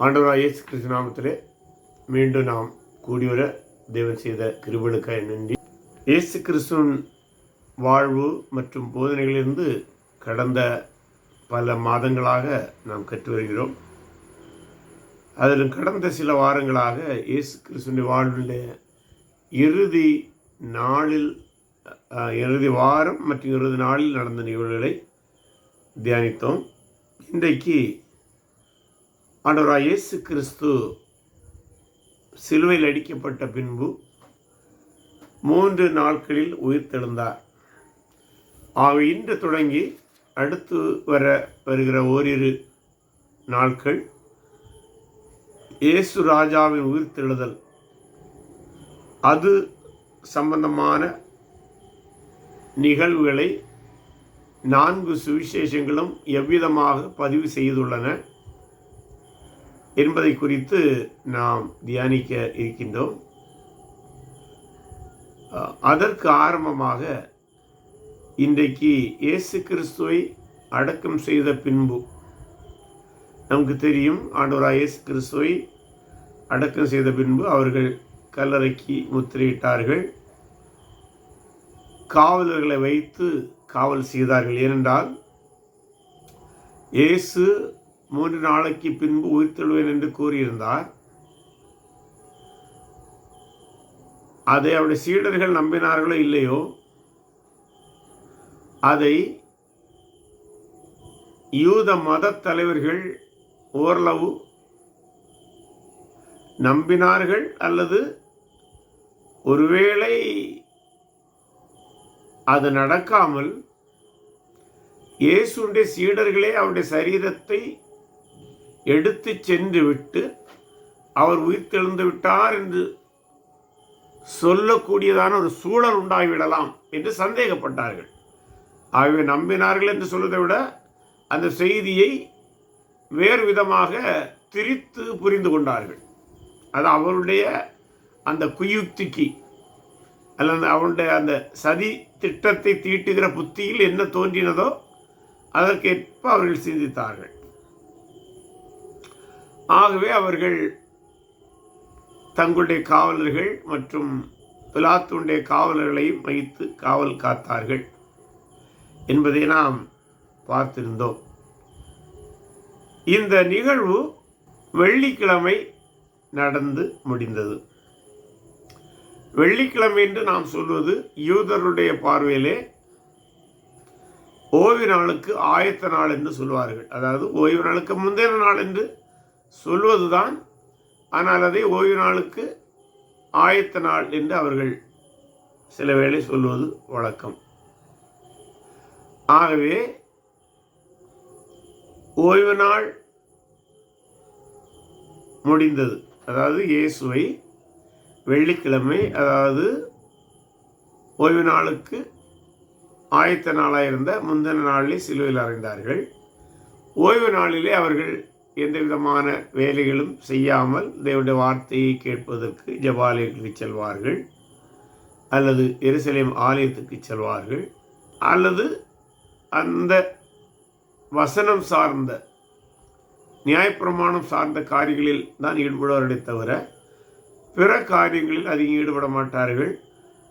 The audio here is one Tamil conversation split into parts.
ஆண்டவராகிய இயேசு கிறிஸ்து நாமத்திலே மீண்டும் நாம் கூடிவர தேவன் செய்த கிருபைகளுக்காக நன்றி. இயேசு கிறிஸ்துவின் வாழ்வு மற்றும் போதனைகளிலிருந்து கடந்த பல மாதங்களாக நாம் கற்று வருகிறோம். அதில் கடந்த சில வாரங்களாக இயேசு கிறிஸ்துவின் வாழ்விலே இறுதி வாரம் மற்றும் இறுதி நாளில் நடந்த நிகழ்வுகளை தியானித்தோம். இன்றைக்கு ஆண்டவராகிய இயேசு கிறிஸ்து சிலுவையில் அடிக்கப்பட்ட பின்பு 3 நாட்களில் உயிர்த்தெழுந்தார். இன்று தொடங்கி அடுத்து வருகிற ஓரிரு நாட்கள் இயேசு ராஜாவின் உயிர்த்தெழுதல் அது சம்பந்தமான நிகழ்வுகளை 4 சுவிசேஷங்களும் எவ்விதமாக பதிவு செய்துள்ளன என்பதை குறித்து நாம் தியானிக்க இருக்கின்றோம். அதற்கு ஆரம்பமாக இன்றைக்கு இயேசு கிறிஸ்துவை அடக்கம் செய்த பின்பு, நமக்கு தெரியும் ஆண்டவராகிய இயேசு கிறிஸ்துவை அடக்கம் செய்த பின்பு அவர்கள் கல்லறைக்கு முத்திரையிட்டார்கள். காவலர்களை வைத்து காவல் செய்தார்கள். ஏனென்றால் இயேசு 3 நாளைக்கு பின்பு உயிர்த்தெழுவேன் என்று கூறியிருந்தார். அதை அவருடைய சீடர்கள் நம்பினார்களோ இல்லையோ, அதை யூத மத தலைவர்கள் ஓரளவு நம்பினார்கள். அல்லது ஒருவேளை அது நடக்காமல் இயேசுடைய சீடர்களே அவருடைய சரீரத்தை எடுத்து சென்று விட்டு அவர் உயிர்த்தெழுந்து விட்டார் என்று சொல்லக்கூடியதான ஒரு சூழல் உண்டாகிவிடலாம் என்று சந்தேகப்பட்டார்கள். ஆகவே நம்பினார்கள் என்று சொல்வதை விட அந்த செய்தியை வேறு விதமாக திரித்து புரிந்து கொண்டார்கள். அது அவருடைய அந்த குயுக்திக்கு அல்லது அவருடைய அந்த சதி திட்டத்தை தீட்டுகிற புத்தியில் என்ன தோன்றினதோ அதற்கேற்ப அவர்கள் சிந்தித்தார்கள். ஆகவே அவர்கள் தங்களுடைய காவலர்கள் மற்றும் பிலாத்துடைய காவலர்களையும் வைத்து காவல் காத்தார்கள் என்பதை நாம் பார்த்திருந்தோம். இந்த நிகழ்வு வெள்ளிக்கிழமை நடந்து முடிந்தது. வெள்ளிக்கிழமை என்று நாம் சொல்வது யூதருடைய பார்வையிலே ஓய்வு நாளுக்கு ஆயத்த நாள் என்று சொல்வார்கள். அதாவது ஓய்வு நாளுக்கு முந்தைய நாள் என்று சொல்வதுதான், ஆனால் அதை ஓய்வு நாளுக்கு ஆயத்த நாள் என்று அவர்கள் சில வேளை சொல்வது வழக்கம். ஆகவே ஓய்வு நாள் முடிந்தது. அதாவது இயேசுவை வெள்ளிக்கிழமை, அதாவது ஓய்வு நாளுக்கு ஆயத்த நாளாக இருந்த முந்தின நாளிலே சிலுவையில் அறைந்தார்கள். ஓய்வு நாளிலே அவர்கள் எந்த விதமான வேலைகளும் செய்யாமல் தேவனுடைய வார்த்தையை கேட்பதற்கு ஜெபாலயத்துக்கு செல்வார்கள், அல்லது எருசலேம் ஆலயத்துக்கு செல்வார்கள், அல்லது அந்த வசனம் சார்ந்த நியாயப்பிரமாணம் சார்ந்த காரியங்களில் தான் ஈடுபடுவார்களே தவிர பிற காரியங்களில் அதிகம் ஈடுபட மாட்டார்கள்.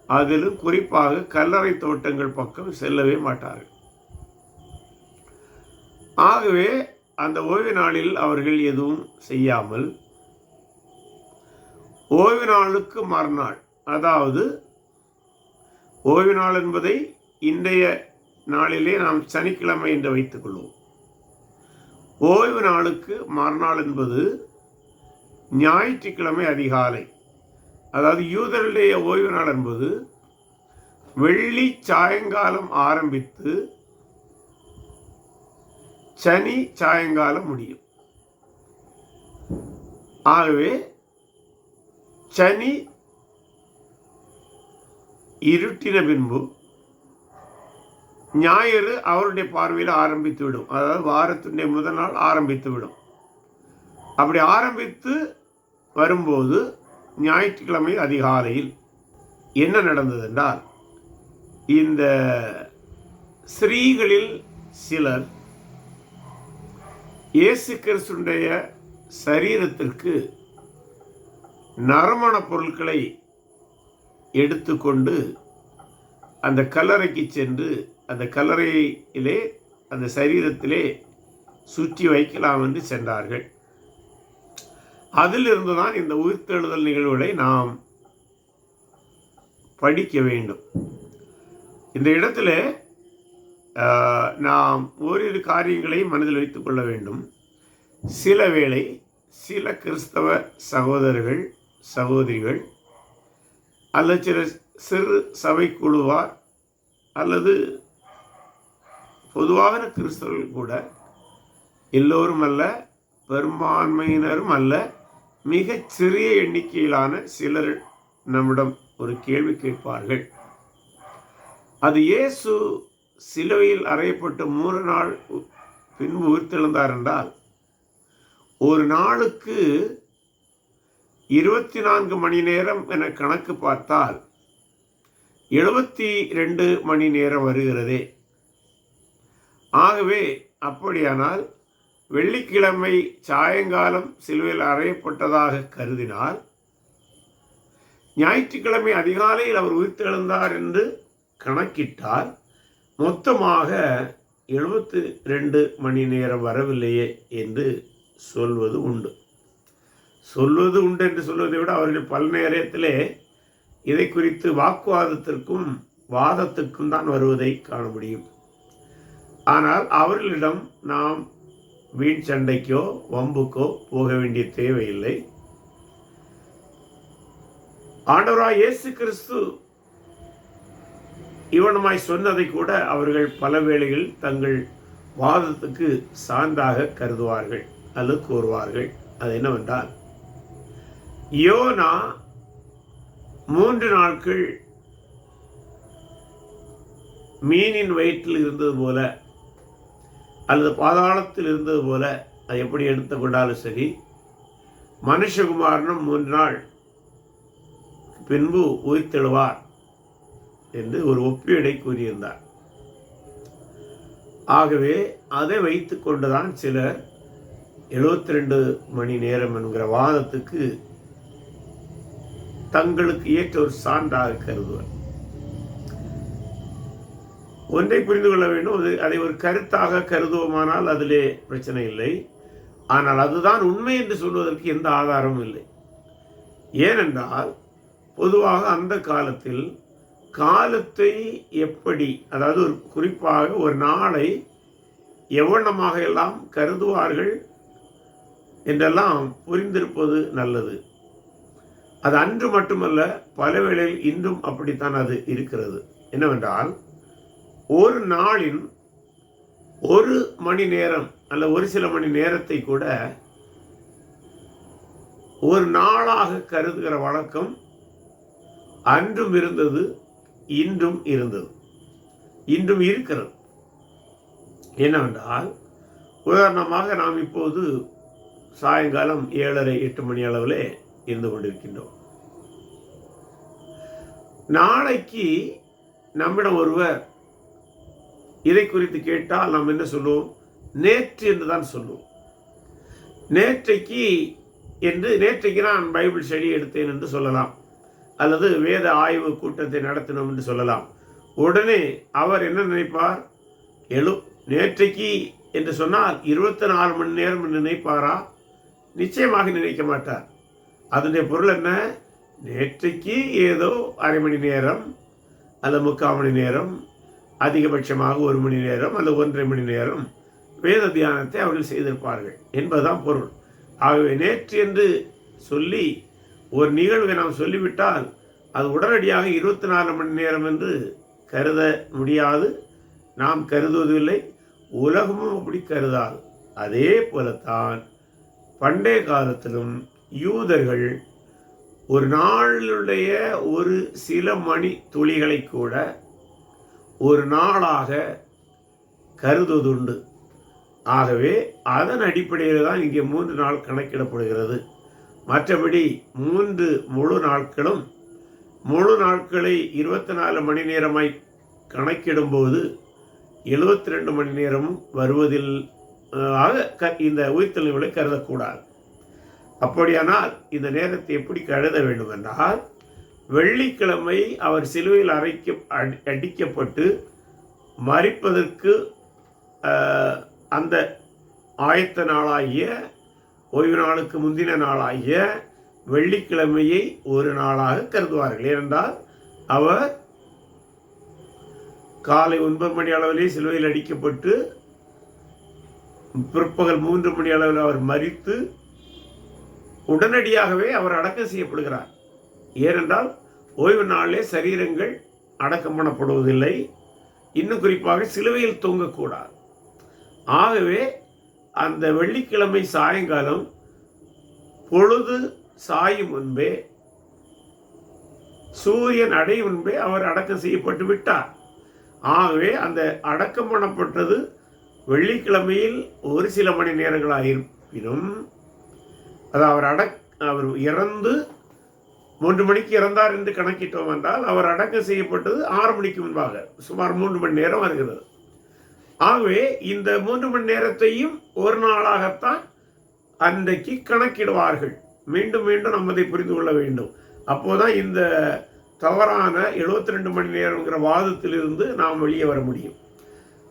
அதிலும் குறிப்பாக கல்லறை தோட்டங்கள் பக்கம் செல்லவே மாட்டார்கள். ஆகவே அந்த ஓய்வு நாளில் அவர்கள் எதுவும் செய்யாமல் ஓய்வு நாளுக்கு மறுநாள், அதாவது ஓய்வு நாள் என்பதை இன்றைய நாளிலே நாம் சனிக்கிழமை என்று வைத்துக் கொள்வோம். ஓய்வு நாளுக்கு மறுநாள் என்பது ஞாயிற்றுக்கிழமை அதிகாலை. அதாவது யூதருடைய ஓய்வு நாள் என்பது வெள்ளி சாயங்காலம் ஆரம்பித்து சனி சாயங்காலம் முடியும். ஆகவே சனி இருட்டின பின்பு ஞாயிறு அவருடைய பார்வையில் ஆரம்பித்து விடும். அதாவது வாரத்தினுடைய முதல் நாள் ஆரம்பித்து விடும். அப்படி ஆரம்பித்து வரும்போது ஞாயிற்றுக்கிழமை அதிகாலையில் என்ன நடந்தது என்றால், இந்த ஸ்திரீகளில் சிலர் இயேசு கிறிஸ்துடைய சரீரத்திற்கு நறுமண பொருட்களை எடுத்துக்கொண்டு அந்த கல்லறைக்கு சென்று அந்த கல்லறையிலே அந்த சரீரத்திலே சுற்றி வைக்கலாம் என்று சென்றார்கள். அதிலிருந்து தான் இந்த உயிர்த்தெழுதல் நிகழ்வுகளை நாம் படிக்க வேண்டும். இந்த இடத்துல நாம் ஓரிரு காரியங்களை மனதில் வைத்துக் கொள்ள வேண்டும். சில வேளை சில கிறிஸ்தவ சகோதரர்கள் சகோதரிகள் அல்லது சில சிறு சபை குழுவார் அல்லது பொதுவான கிறிஸ்தவர்கள் கூட, எல்லோரும் அல்ல, பெரும்பான்மையினரும் அல்ல, மிகச் சிறிய எண்ணிக்கையிலான சிலர் நம்மிடம் ஒரு கேள்வி கேட்பார்கள். அது இயேசு சிலுவையில் அறையப்பட்டு 3 நாள் பின்பு உயிர்த்தெழுந்தார் என்றால் ஒரு நாளுக்கு 24 மணி நேரம் என கணக்கு பார்த்தால் 72 மணி நேரம் வருகிறதே. ஆகவே அப்படியானால் வெள்ளிக்கிழமை சாயங்காலம் சிலுவையில் அறையப்பட்டதாக கருதினால் ஞாயிற்றுக்கிழமை அதிகாலையில் அவர் உயிர்த்தெழுந்தார் என்று கணக்கிட்டால் மொத்தமாக 72 மணி நேரம் வரவில்லையே என்று சொல்வது உண்டு. சொல்வது உண்டு என்று சொல்வதை விட அவர்கள் பல நேரத்திலே இதை குறித்து வாக்குவாதத்திற்கும் வாதத்துக்கும் தான் வருவதை காண முடியும். ஆனால் அவர்களிடம் நாம் வீண் சண்டைக்கோ வம்புக்கோ போக வேண்டிய தேவையில்லை. ஆண்டவராய் இயேசு கிறிஸ்து இவனமாய் சொன்னதை கூட அவர்கள் பல வேளைகளில் தங்கள் வாதத்துக்கு சான்றாக கருதுவார்கள் அல்லது கூறுவார்கள். அது என்னவென்றால், யோனா 3 நாட்கள் மீனின் வயிற்றில் இருந்தது போல அல்லது பாதாளத்தில் இருந்தது போல, அது எப்படி எடுத்துக்கொண்டாலும் சரி, மனுஷகுமாரனும் 3 நாள் பின்பு உயிர்த்தெழுவார் என்று ஒரு ஒப்பீடை கூறியிருந்தார். ஆகவே அதை வைத்து கொண்டுதான் சிலர் 72 மணி நேரம் என்கிற வாதத்துக்கு தங்களுக்கு ஏற்ற ஒரு சான்றாக கருதுவர். ஒன்றை புரிந்து கொள்ள வேண்டும், அதை ஒரு கருத்தாக கருதுவோமானால் அதிலே பிரச்சனை இல்லை. ஆனால் அதுதான் உண்மை என்று சொல்வதற்கு எந்த ஆதாரமும் இல்லை. ஏனென்றால் பொதுவாக அந்த காலத்தில் காலத்தை எப்படி, அதாவது ஒரு குறிப்பாக ஒரு நாளை எவ்வளமாக எல்லாம் கருதுவார்கள் என்றெல்லாம் புரிந்திருப்பது நல்லது. அது அன்று மட்டுமல்ல, பல வேளையில் இன்றும் அப்படித்தான் அது இருக்கிறது. என்னவென்றால், ஒரு நாளின் ஒரு மணி நேரம் அல்ல ஒரு சில மணி நேரத்தை கூட ஒரு நாளாக கருதுகிற வழக்கம் அன்றும் இருந்தது, இன்றும் இருந்தது, இன்றும் இருக்கிறது. என்னவென்றால், உதாரணமாக நாம் இப்போது சாயங்காலம் 7:30-8 மணி அளவில் இருந்து கொண்டிருக்கின்றோம். நாளைக்கு நம்மிடம் ஒருவர் இதை குறித்து கேட்டால் நாம் என்ன சொல்லுவோம்? நேற்று என்று தான் சொல்லுவோம். நேற்றைக்கு நான் பைபிள் ஸ்டடி எடுத்தேன் என்று சொல்லலாம், அல்லது வேத ஆய்வு கூட்டத்தை நடத்தினோம் என்று சொல்லலாம். உடனே அவர் என்ன நினைப்பார்? நேற்றைக்கு என்று சொன்னால் 24 மணி நேரம் என்று நினைப்பாரா? நிச்சயமாக நினைக்க மாட்டார். அதனுடைய பொருள் என்ன? நேற்றைக்கு ஏதோ அரை மணி நேரம் அல்லது 3/4 மணி நேரம், அதிகபட்சமாக 1 மணி நேரம் அல்லது 1.5 மணி நேரம் வேத தியானத்தை அவர்கள் செய்திருப்பார்கள் என்பதுதான் பொருள். ஆகவே நேற்று என்று சொல்லி ஒரு நிகழ்வை நாம் சொல்லிவிட்டால் அது உடனடியாக 24 மணி நேரம் என்று கருத முடியாது. நாம் கருதுவதில்லை, உலகமும் அப்படி கருதாது. அதே போலத்தான் பண்டைய காலத்திலும் யூதர்கள் ஒரு நாளுடைய ஒரு சில மணி துளிகளை கூட ஒரு நாளாக கருதுவதுண்டு. ஆகவே அதன் அடிப்படையில் தான் இங்கே 3 நாள் கணக்கிடப்படுகிறது. மற்றபடி 3 முழு நாட்களும், முழு நாட்களை 24 மணி நேரமாய் கணக்கிடும்போது 72 மணி நேரமும் வருவதில் இந்த உயிர்த்தெழுதலை கருதக்கூடாது. அப்படியானால் இந்த நேரத்தை எப்படி கருத வேண்டும் என்றால், வெள்ளிக்கிழமை அவர் சிலுவையில் அடிக்கப்பட்டு மரிப்பதற்கு அந்த ஆயத்த நாளாகிய ஓய்வு நாளுக்கு முந்தின நாளாகிய வெள்ளிக்கிழமையை ஒரு நாளாக கருதுவார்கள். ஏனென்றால் அவர் காலை 9 மணி அளவிலே சிலுவையில் அடிக்கப்பட்டு பிற்பகல் 3 மணி அளவில் அவர் மரித்து உடனடியாகவே அவர் அடக்கம் செய்யப்படுகிறார். ஏனென்றால் ஓய்வு நாளிலே சரீரங்கள் அடக்கம் பண்ணப்படுவதில்லை, இன்னும் குறிப்பாக சிலுவையில் தூங்கக்கூடாது. ஆகவே அந்த வெள்ளிக்கிழமை சாயங்காலம் பொழுது சாயும் முன்பே, சூரியன் அடையும் முன்பே அவர் அடக்கம் செய்யப்பட்டு விட்டார். ஆகவே அந்த அடக்கம் பண்ணப்பட்டது வெள்ளிக்கிழமையில் ஒரு சில மணி நேரங்களாக இருப்பினும், அது அவர் இறந்து 3 மணிக்கு இறந்தார் என்று கணக்கிட்டோம் என்றால், அவர் அடக்கம் செய்யப்பட்டது 6 மணிக்கு முன்பாக, சுமார் 3 மணி நேரம் வருகிறது. ஆகவே இந்த 3 மணி நேரத்தையும் ஒரு நாளாகத்தான் அன்றைக்கு கணக்கிடுவார்கள். மீண்டும் மீண்டும் நம்ம அதை புரிந்து கொள்ள வேண்டும். அப்போதான் இந்த தவறான 72 மணி நேரங்கிற வாதத்திலிருந்து நாம் வெளியே வர முடியும்.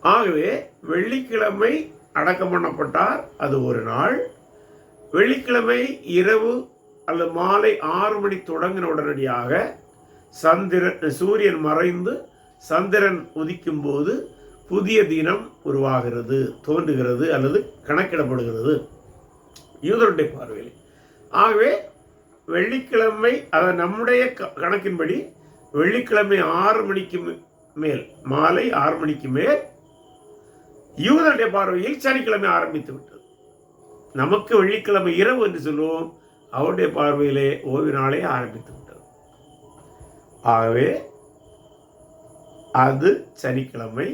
ஆகவே வெள்ளிக்கிழமை அடக்கம் பண்ணப்பட்டார், அது ஒரு நாள். வெள்ளிக்கிழமை இரவு அல்லது மாலை 6 மணி தொடங்கின உடனடியாக சூரியன் மறைந்து சந்திரன் உதிக்கும் போது புதிய தினம் உருவாகிறது, தோன்றுகிறது அல்லது கணக்கிடப்படுகிறது யூதருடைய பார்வையில். ஆகவே வெள்ளிக்கிழமை, அதை நம்முடைய கணக்கின்படி வெள்ளிக்கிழமை 6 மணிக்கு மேல், மாலை 6 மணிக்கு மேல், யூதருடைய பார்வையில் சனிக்கிழமை ஆரம்பித்து விட்டது. நமக்கு வெள்ளிக்கிழமை இரவு என்று சொல்லுவோம், அவருடைய பார்வையிலே ஓய்வு நாளே ஆரம்பித்து விட்டது. ஆகவே அது சனிக்கிழமை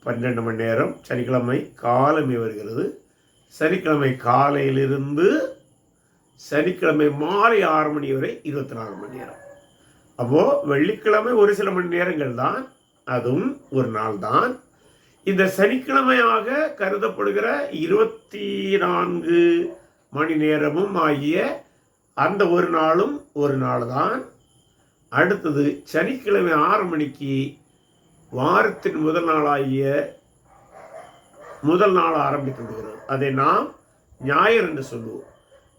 12 மணி நேரம், சனிக்கிழமை காலமே வருகிறது. சனிக்கிழமை காலையிலிருந்து சனிக்கிழமை மாலை 6 மணி வரை 24 மணி நேரம். அப்போது வெள்ளிக்கிழமை ஒரு சில மணி நேரங்கள் தான், அதுவும் ஒரு நாள் தான். இந்த சனிக்கிழமையாக கருதப்படுகிற 24 மணி நேரமும் ஆகிய அந்த ஒரு நாளும் ஒரு நாள் தான். அடுத்தது சனிக்கிழமை 6 மணிக்கு வாரத்தின் முதல் நாளாகிய முதல் நாள் ஆரம்பித்து விடுகிறது. அதை நாம் ஞாயிறு என்று சொல்லுவோம்.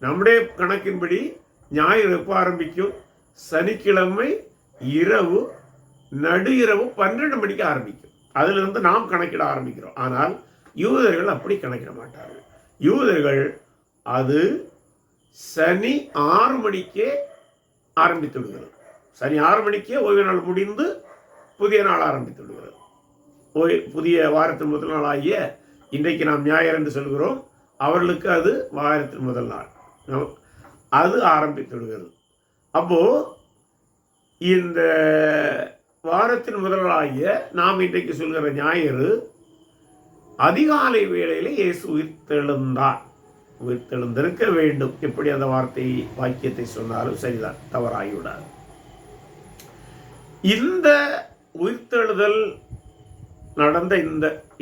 நம்முடைய கணக்கின்படி ஞாயிறு எப்போ ஆரம்பிக்கும்? சனிக்கிழமை இரவு நடு இரவு 12 மணிக்கு ஆரம்பிக்கும். அதிலிருந்து நாம் கணக்கிட ஆரம்பிக்கிறோம். ஆனால் யூதர்கள் அப்படி கணக்கிட மாட்டார்கள். யூதர்கள் அது சனி 6 மணிக்கே ஆரம்பித்து விடுகிறது. சனி 6 மணிக்கே ஓய்வு நாள் முடிந்து புதிய நாள் ஆரம்பித்து விடுகிறது. புதிய வாரத்தின் முதல் நாள் ஆகிய இன்றைக்கு நாம் ஞாயிறு என்று சொல்கிறோம், அவர்களுக்கு அது வாரத்தின் முதல் நாள், அது ஆரம்பித்து விடுகிறது. அப்போது இந்த வாரத்தின் முதல் நாளாகிய நாம் இன்றைக்கு சொல்கிற ஞாயிறு அதிகாலை வேளையில் இயேசு உயிர்த்தெழுந்திருக்க வேண்டும். எப்படி அந்த வாக்கியத்தை சொன்னாலும் சரிதான், தவறாகிவிடாது. இந்த உயிர்த்தெழுதல் நடந்த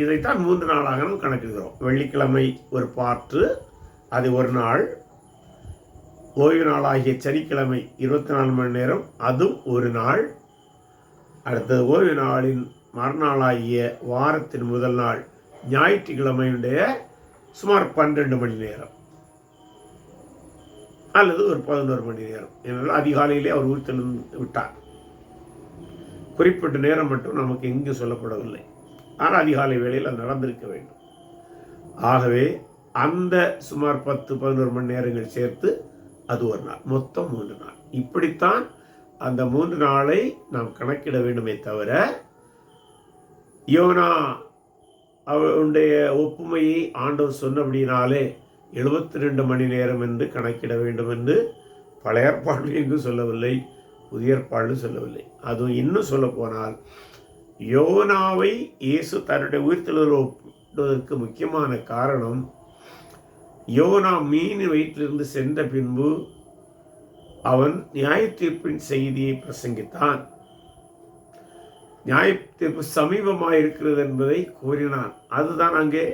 இதைத்தான் 3 நாளாக நாம் கணக்கிடுகிறோம். வெள்ளிக்கிழமை ஒரு பாற்று, அது ஒரு நாள். ஓய்வு நாளாகிய சனிக்கிழமை 24 மணி நேரம், அதுவும் ஒரு நாள். அடுத்தது ஓய்வு நாளின் மறுநாளாகிய வாரத்தின் முதல் நாள் ஞாயிற்றுக்கிழமையுடைய சுமார் 12 மணி நேரம் அல்லது ஒரு 11 மணி நேரம். ஏனென்றால் அதிகாலையிலே அவர் உயிர்த்தெழுந்து விட்டார். குறிப்பிட்ட நேரம் மட்டும் நமக்கு எங்கு சொல்லப்படவில்லை, ஆனால் அதிகாலை வேளையில் அது நடந்திருக்க வேண்டும். ஆகவே அந்த சுமார் 10-11 மணி நேரங்கள் சேர்த்து அது ஒரு நாள், மொத்தம் 3 நாள். இப்படித்தான் அந்த 3 நாளை நாம் கணக்கிட வேண்டுமே தவிர, யோனா அவருடைய ஒப்புமையை ஆண்டவர் சொன்னபடினாலே 72 மணி நேரம் என்று கணக்கிட வேண்டும் என்று பழைய ஏற்பாடு எங்கும் சொல்லவில்லை, புதிய ஏற்பாடு சொல்லவில்லை. அதுவும் இன்னும் சொல்ல போனால், யோனாவை இயேசு தன்னுடைய உயிர்த்தெழுதல் ஒப்புவதற்கு முக்கியமான காரணம், யோனா மீன் வயிற்றிலிருந்து சென்ற பின்பு அவன் நியாயத்தீர்ப்பின் செய்தியை பிரசங்கித்தான். நியாயத்தீர்ப்பு சமீபமாக இருக்கிறது என்பதை கூறினான். அதுதான் அங்கே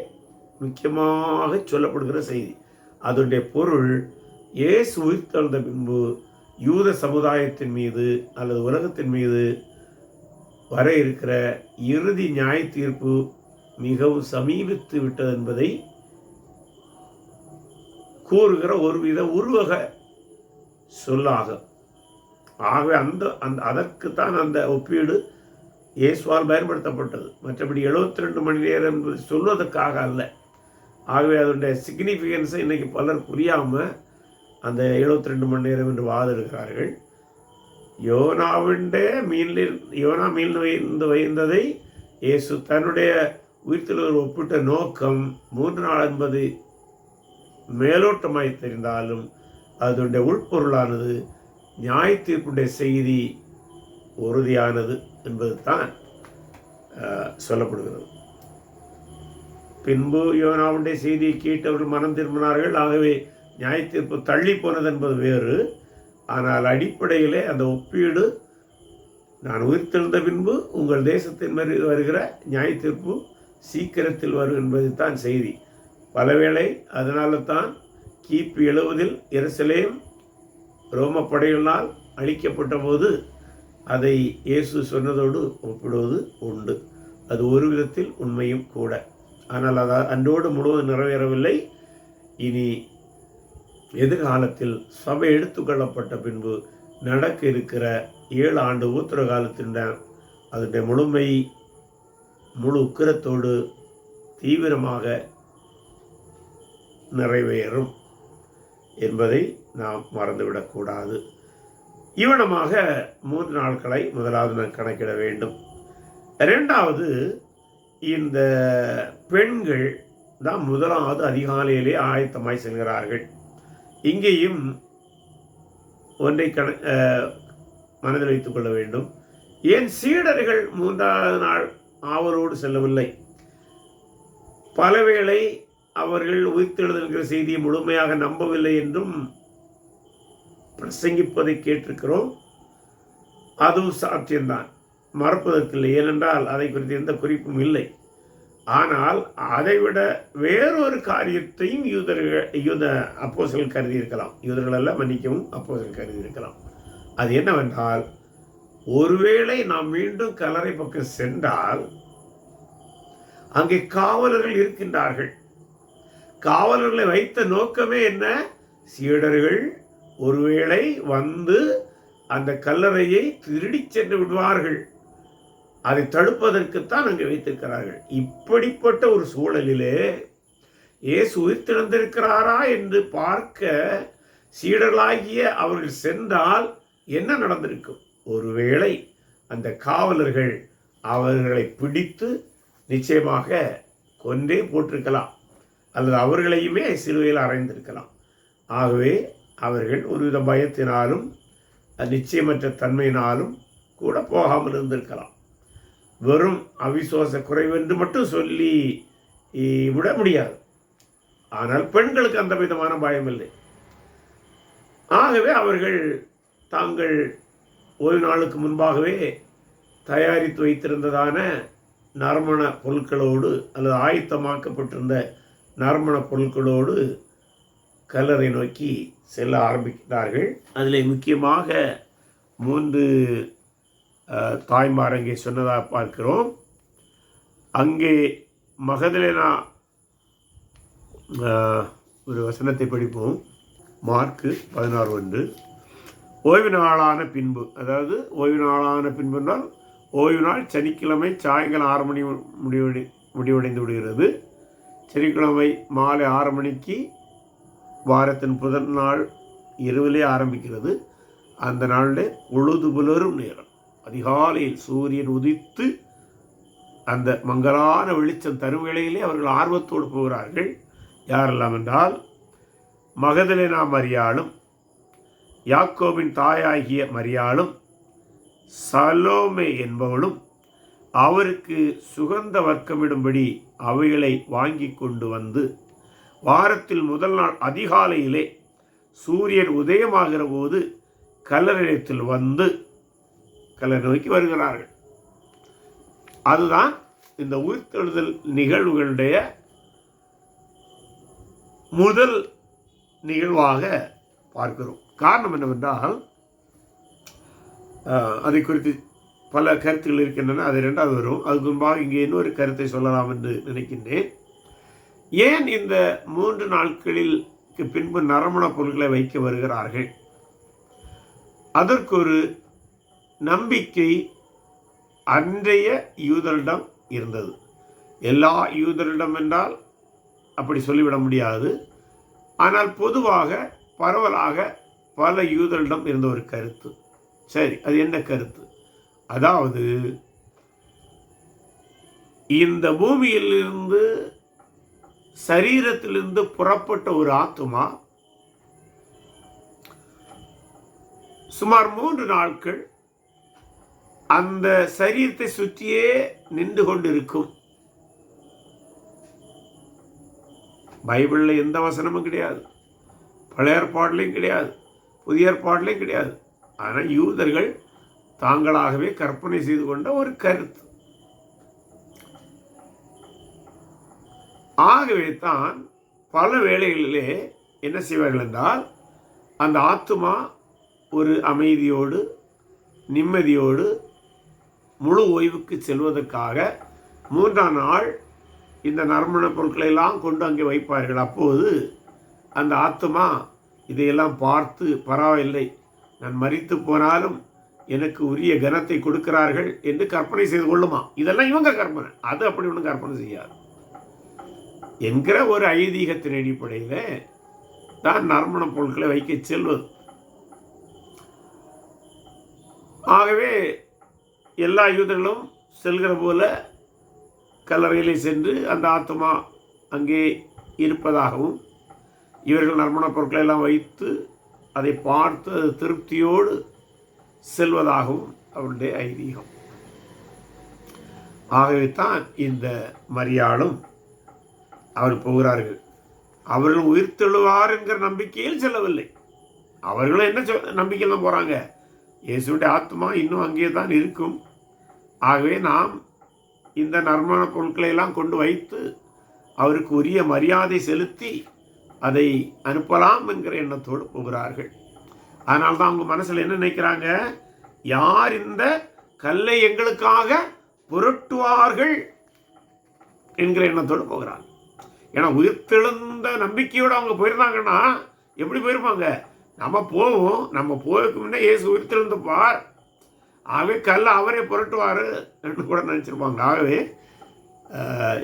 முக்கியமாக சொல்லப்படுகிற செய்தி. அதனுடைய பொருள், இயேசு உயிர்த்தெழுந்த பின்பு யூத சமுதாயத்தின் மீது அல்லது உலகத்தின் மீது வர இருக்கிற இறுதி நியாய தீர்ப்பு மிகவும் சமீபித்து விட்டது என்பதை கூறுகிற ஒருவித உருவக சொல்லாகும். ஆகவே அதற்குத்தான் அந்த ஒப்பீடு இயேசுவால் பயன்படுத்தப்பட்டது. மற்றபடி 72 மணி நேரம் என்பது சொல்வதற்காக அல்ல. ஆகவே அதனுடைய சிக்னிஃபிகன்ஸை இன்றைக்கி பலர் புரியாமல் அந்த 72 மணி நேரம் என்று வாதிடுகிறார்கள். யோனா மீன் வைந்ததை இயேசு தன்னுடைய உயிர்த்தெழுதல் ஒப்பிட்ட நோக்கம் 3 நாள் என்பது மேலோட்டமாய் தெரிந்தாலும் அதனுடைய உள்பொருளானது நியாய தீர்ப்புடைய செய்தி உறுதியானது என்பது தான் சொல்லப்படுகிறது. பின்பு யோனாவுடைய செய்தியை கேட்டவர்கள் மனம் திரும்பினார்கள். ஆகவே நியாய தீர்ப்பு தள்ளி போனது என்பது வேறு. ஆனால் அடிப்படையிலே அந்த ஒப்பீடு, நான் உயிர்த்தெழுந்த பின்பு உங்கள் தேசத்தின் மீது வருகிற நியாய தீர்ப்பு சீக்கிரத்தில் வரும் என்பது தான் செய்தி. பலவேளை அதனால தான் கிபி 70 எருசலேம் ரோம படைகளினால் அழிக்கப்பட்ட போது அதை இயேசு சொன்னதோடு ஒப்பிடுவது உண்டு. அது ஒரு விதத்தில் உண்மையும் கூட. ஆனால் அன்றோடு முழுவதும் நிறைவேறவில்லை. இனி எதிர்காலத்தில் சபை எடுத்துக்கொள்ளப்பட்ட பின்பு நடக்க இருக்கிற 7 ஆண்டு ஊத்திர காலத்தின் அதனுடைய முழு உக்கிரத்தோடு தீவிரமாக நிறைவேறும் என்பதை நாம் மறந்துவிடக்கூடாது. இவனமாக 3 நாட்களை முதலாவது நாம் கணக்கிட வேண்டும். இரண்டாவது, இந்த பெண்கள் தான் முதலாவது அதிகாலையிலே ஆயத்தமாய் செல்கிறார்கள். இங்கேயும் ஒன்றை மனதில் வைத்துக் கொள்ள வேண்டும். ஏன் சீடர்கள் 3வது நாள் ஆவலோடு செல்லவில்லை? பலவேளை அவர்கள் உயிர்த்தெழுதல்கிற செய்தியை முழுமையாக நம்பவில்லை என்றும் பிரசங்கிப்பதை கேட்டிருக்கிறோம். அதுவும் சாத்தியம்தான், மறப்பதற்கில்லை. ஏனென்றால் அதை குறித்து எந்த குறிப்பும் இல்லை. ஆனால் அதைவிட வேறொரு காரியத்தையும் யூத அப்போஸ்தலர்கள் கருதியிருக்கலாம். யூதர்கள் எல்லாம் மன்னிக்கவும், அப்போஸ்தலர்கள் கருதியிருக்கலாம். அது என்னவென்றால், ஒருவேளை நாம் மீண்டும் கல்லறை பக்கம் சென்றால் அங்கே காவலர்கள் இருக்கின்றார்கள். காவலர்களை வைத்த நோக்கமே என்ன? சீடர்கள் ஒருவேளை வந்து அந்த கல்லறையை திருடி சென்று விடுவார்கள், அதை தடுப்பதற்குத்தான் அங்கே வைத்திருக்கிறார்கள். இப்படிப்பட்ட ஒரு சூழலிலே இயேசு உயிர்த்தெழுந்திருக்கிறாரா என்று பார்க்க சீடர்களாகிய அவர்கள் சென்றால் என்ன நடந்திருக்கும்? ஒருவேளை அந்த காவலர்கள் அவர்களை பிடித்து நிச்சயமாக கொன்றே போட்டிருக்கலாம், அல்லது அவர்களையுமே சிலுவையில் அறைந்திருக்கலாம். ஆகவே அவர்கள் ஒருவித பயத்தினாலும் நிச்சயமற்ற தன்மையினாலும் கூட போகாமல் இருந்திருக்கலாம். வெறும் அவிசுவாச குறைவென்று மட்டும் சொல்லி விட முடியாது. ஆனால் பெண்களுக்கு அந்த விதமான பயம் இல்லை. ஆகவே அவர்கள் தாங்கள் ஓய்வு நாளுக்கு முன்பாகவே தயாரித்து வைத்திருந்ததான நறுமண பொருட்களோடு அல்லது ஆயத்தமாக்கப்பட்டிருந்த நறுமண பொருட்களோடு கல்லறை நோக்கி செல்ல ஆரம்பிக்கிறார்கள். அதில் முக்கியமாக 3 தாய்மார் அங்கே சொன்னதாக பார்க்கிறோம். அங்கே மகதலேனா, ஒரு வசனத்தை படிப்போம். மார்க்கு 16:1. ஓய்வு நாளான பின்பு, அதாவது ஓய்வு நாளான பின்பு என்றால் ஓய்வு நாள் சனிக்கிழமை சாயங்காலம் 6 மணி முடிவடைந்து விடுகிறது. சனிக்கிழமை மாலை 6 மணிக்கு வாரத்தின் முதல் நாள் இரவிலே ஆரம்பிக்கிறது. அந்த நாளில் பொழுது புலரும் நேரம், அதிகாலையில் சூரியன் உதித்து அந்த மங்கலான வெளிச்சம் தரும் வேளையிலே அவர்கள் ஆர்வத்தோடு போகிறார்கள். யாரெல்லாம் என்றால், மகதலேனா மரியாளும், யாக்கோபின் தாயாகிய மரியாளும், சலோமே என்பவளும் அவருக்கு சுகந்த வர்க்கமிடும்படி அவைகளை வாங்கி கொண்டு வந்து, வாரத்தில் முதல் நாள் அதிகாலையிலே சூரியன் உதயமாகிற போது கல்லறையத்தில் வந்து கல்லறை நோக்கி வருகிறார்கள். அதுதான் இந்த உயிர்த்தெழுதல் நிகழ்வுகளுடைய முதல் நிகழ்வாக பார்க்கிறோம். காரணம் என்னவென்றால் அதை குறித்து பல கருத்துக்கள் இருக்கின்றன. அது 2வது வரும். அதுக்கு முன்பாக இங்கே இன்னொரு கருத்தை சொல்லலாம் என்று நினைக்கின்றேன். ஏன் இந்த 3 நாட்களில் பின்பு நறுமண பொருட்களை வைக்க வருகிறார்கள்? அதற்கு ஒரு நம்பிக்கை அன்றைய யூதரிடம் இருந்தது. எல்லா யூதரிடம் என்றால் அப்படி சொல்லிவிட முடியாது. ஆனால் பொதுவாக பரவலாக பல யூதரிடம் இருந்த ஒரு கருத்து. சரி, அது என்ன கருத்து? அதாவது இந்த பூமியிலிருந்து சரீரத்திலிருந்து புறப்பட்ட ஒரு ஆத்துமா சுமார் 3 நாட்கள் அந்த சரீரத்தை சுற்றியே நின்று கொண்டிருக்கும். பைபிளில் எந்த வசனமும் கிடையாது, பழைய ஏற்பாட்டிலையும் கிடையாது, புதிய ஏற்பாட்டிலையும் கிடையாது. ஆனால் யூதர்கள் தாங்களாகவே கற்பனை செய்து கொண்ட ஒரு கருத்து. ஆகவே தான் பல வேளைகளிலே என்ன செய்வார்கள் என்றால், அந்த ஆத்துமா ஒரு அமைதியோடு நிம்மதியோடு முழு ஓய்வுக்கு செல்வதற்காக 3ஆம் நாள் இந்த நறுமண பொருட்களை எல்லாம் கொண்டு அங்கே வைப்பார்கள். அப்போது அந்த ஆத்துமா இதையெல்லாம் பார்த்து, பரவாயில்லை, நான் மரித்து போனாலும் எனக்கு உரிய கனத்தை கொடுக்கிறார்கள் என்று கற்பனை செய்து கொள்ளுமா. இதெல்லாம் இவங்க கற்பனை, அது அப்படி ஒன்றும் கற்பனை செய்யாது என்கிற ஒரு ஐதீகத்தின் அடிப்படையில் தான் நறுமண பொருட்களை வைக்க செல்வது. ஆகவே எல்லா யூதர்களும் செல்கிற போல கல்லறையிலே சென்று அந்த ஆத்மா அங்கே இருப்பதாகவும், இவர்கள் நறுமண பொருட்களை எல்லாம் வைத்து அதை பார்த்து அது திருப்தியோடு செல்வதாகவும் அவருடைய ஐதீகம். ஆகவே தான் இந்த மரியாளும் அவர் போகிறார்கள். அவர்கள் உயிர்த்தெழுவார் என்கிற நம்பிக்கையில் செல்லவில்லை. அவர்களும் என்ன நம்பிக்கையில் தான் போகிறாங்க? இயேசுடைய ஆத்மா இன்னும் அங்கே தான் இருக்கும். ஆகவே நாம் இந்த நறுமண பொருட்களை எல்லாம் கொண்டு வைத்து அவருக்கு உரிய மரியாதை செலுத்தி அதை அனுப்பலாம் என்கிற எண்ணத்தோடு போகிறார்கள். அதனால தான் அவங்க மனசில் என்ன நினைக்கிறாங்க? யார் இந்த கல்லை எங்களுக்காக புரட்டுவார்கள் என்கிற எண்ணத்தோடு போகிறாங்க. ஏன்னா உயிர்த்தெழுந்த நம்பிக்கையோடு அவங்க போயிருந்தாங்கன்னா எப்படி போயிருப்பாங்க? நம்ம போவோம், நம்ம போய்க்கு முன்னே இயேசு உயிர்த்தெழுந்து பார், ஆகவே கல்லை அவரே புரட்டுவார் என்று கூட நினச்சிருப்பாங்க. ஆகவே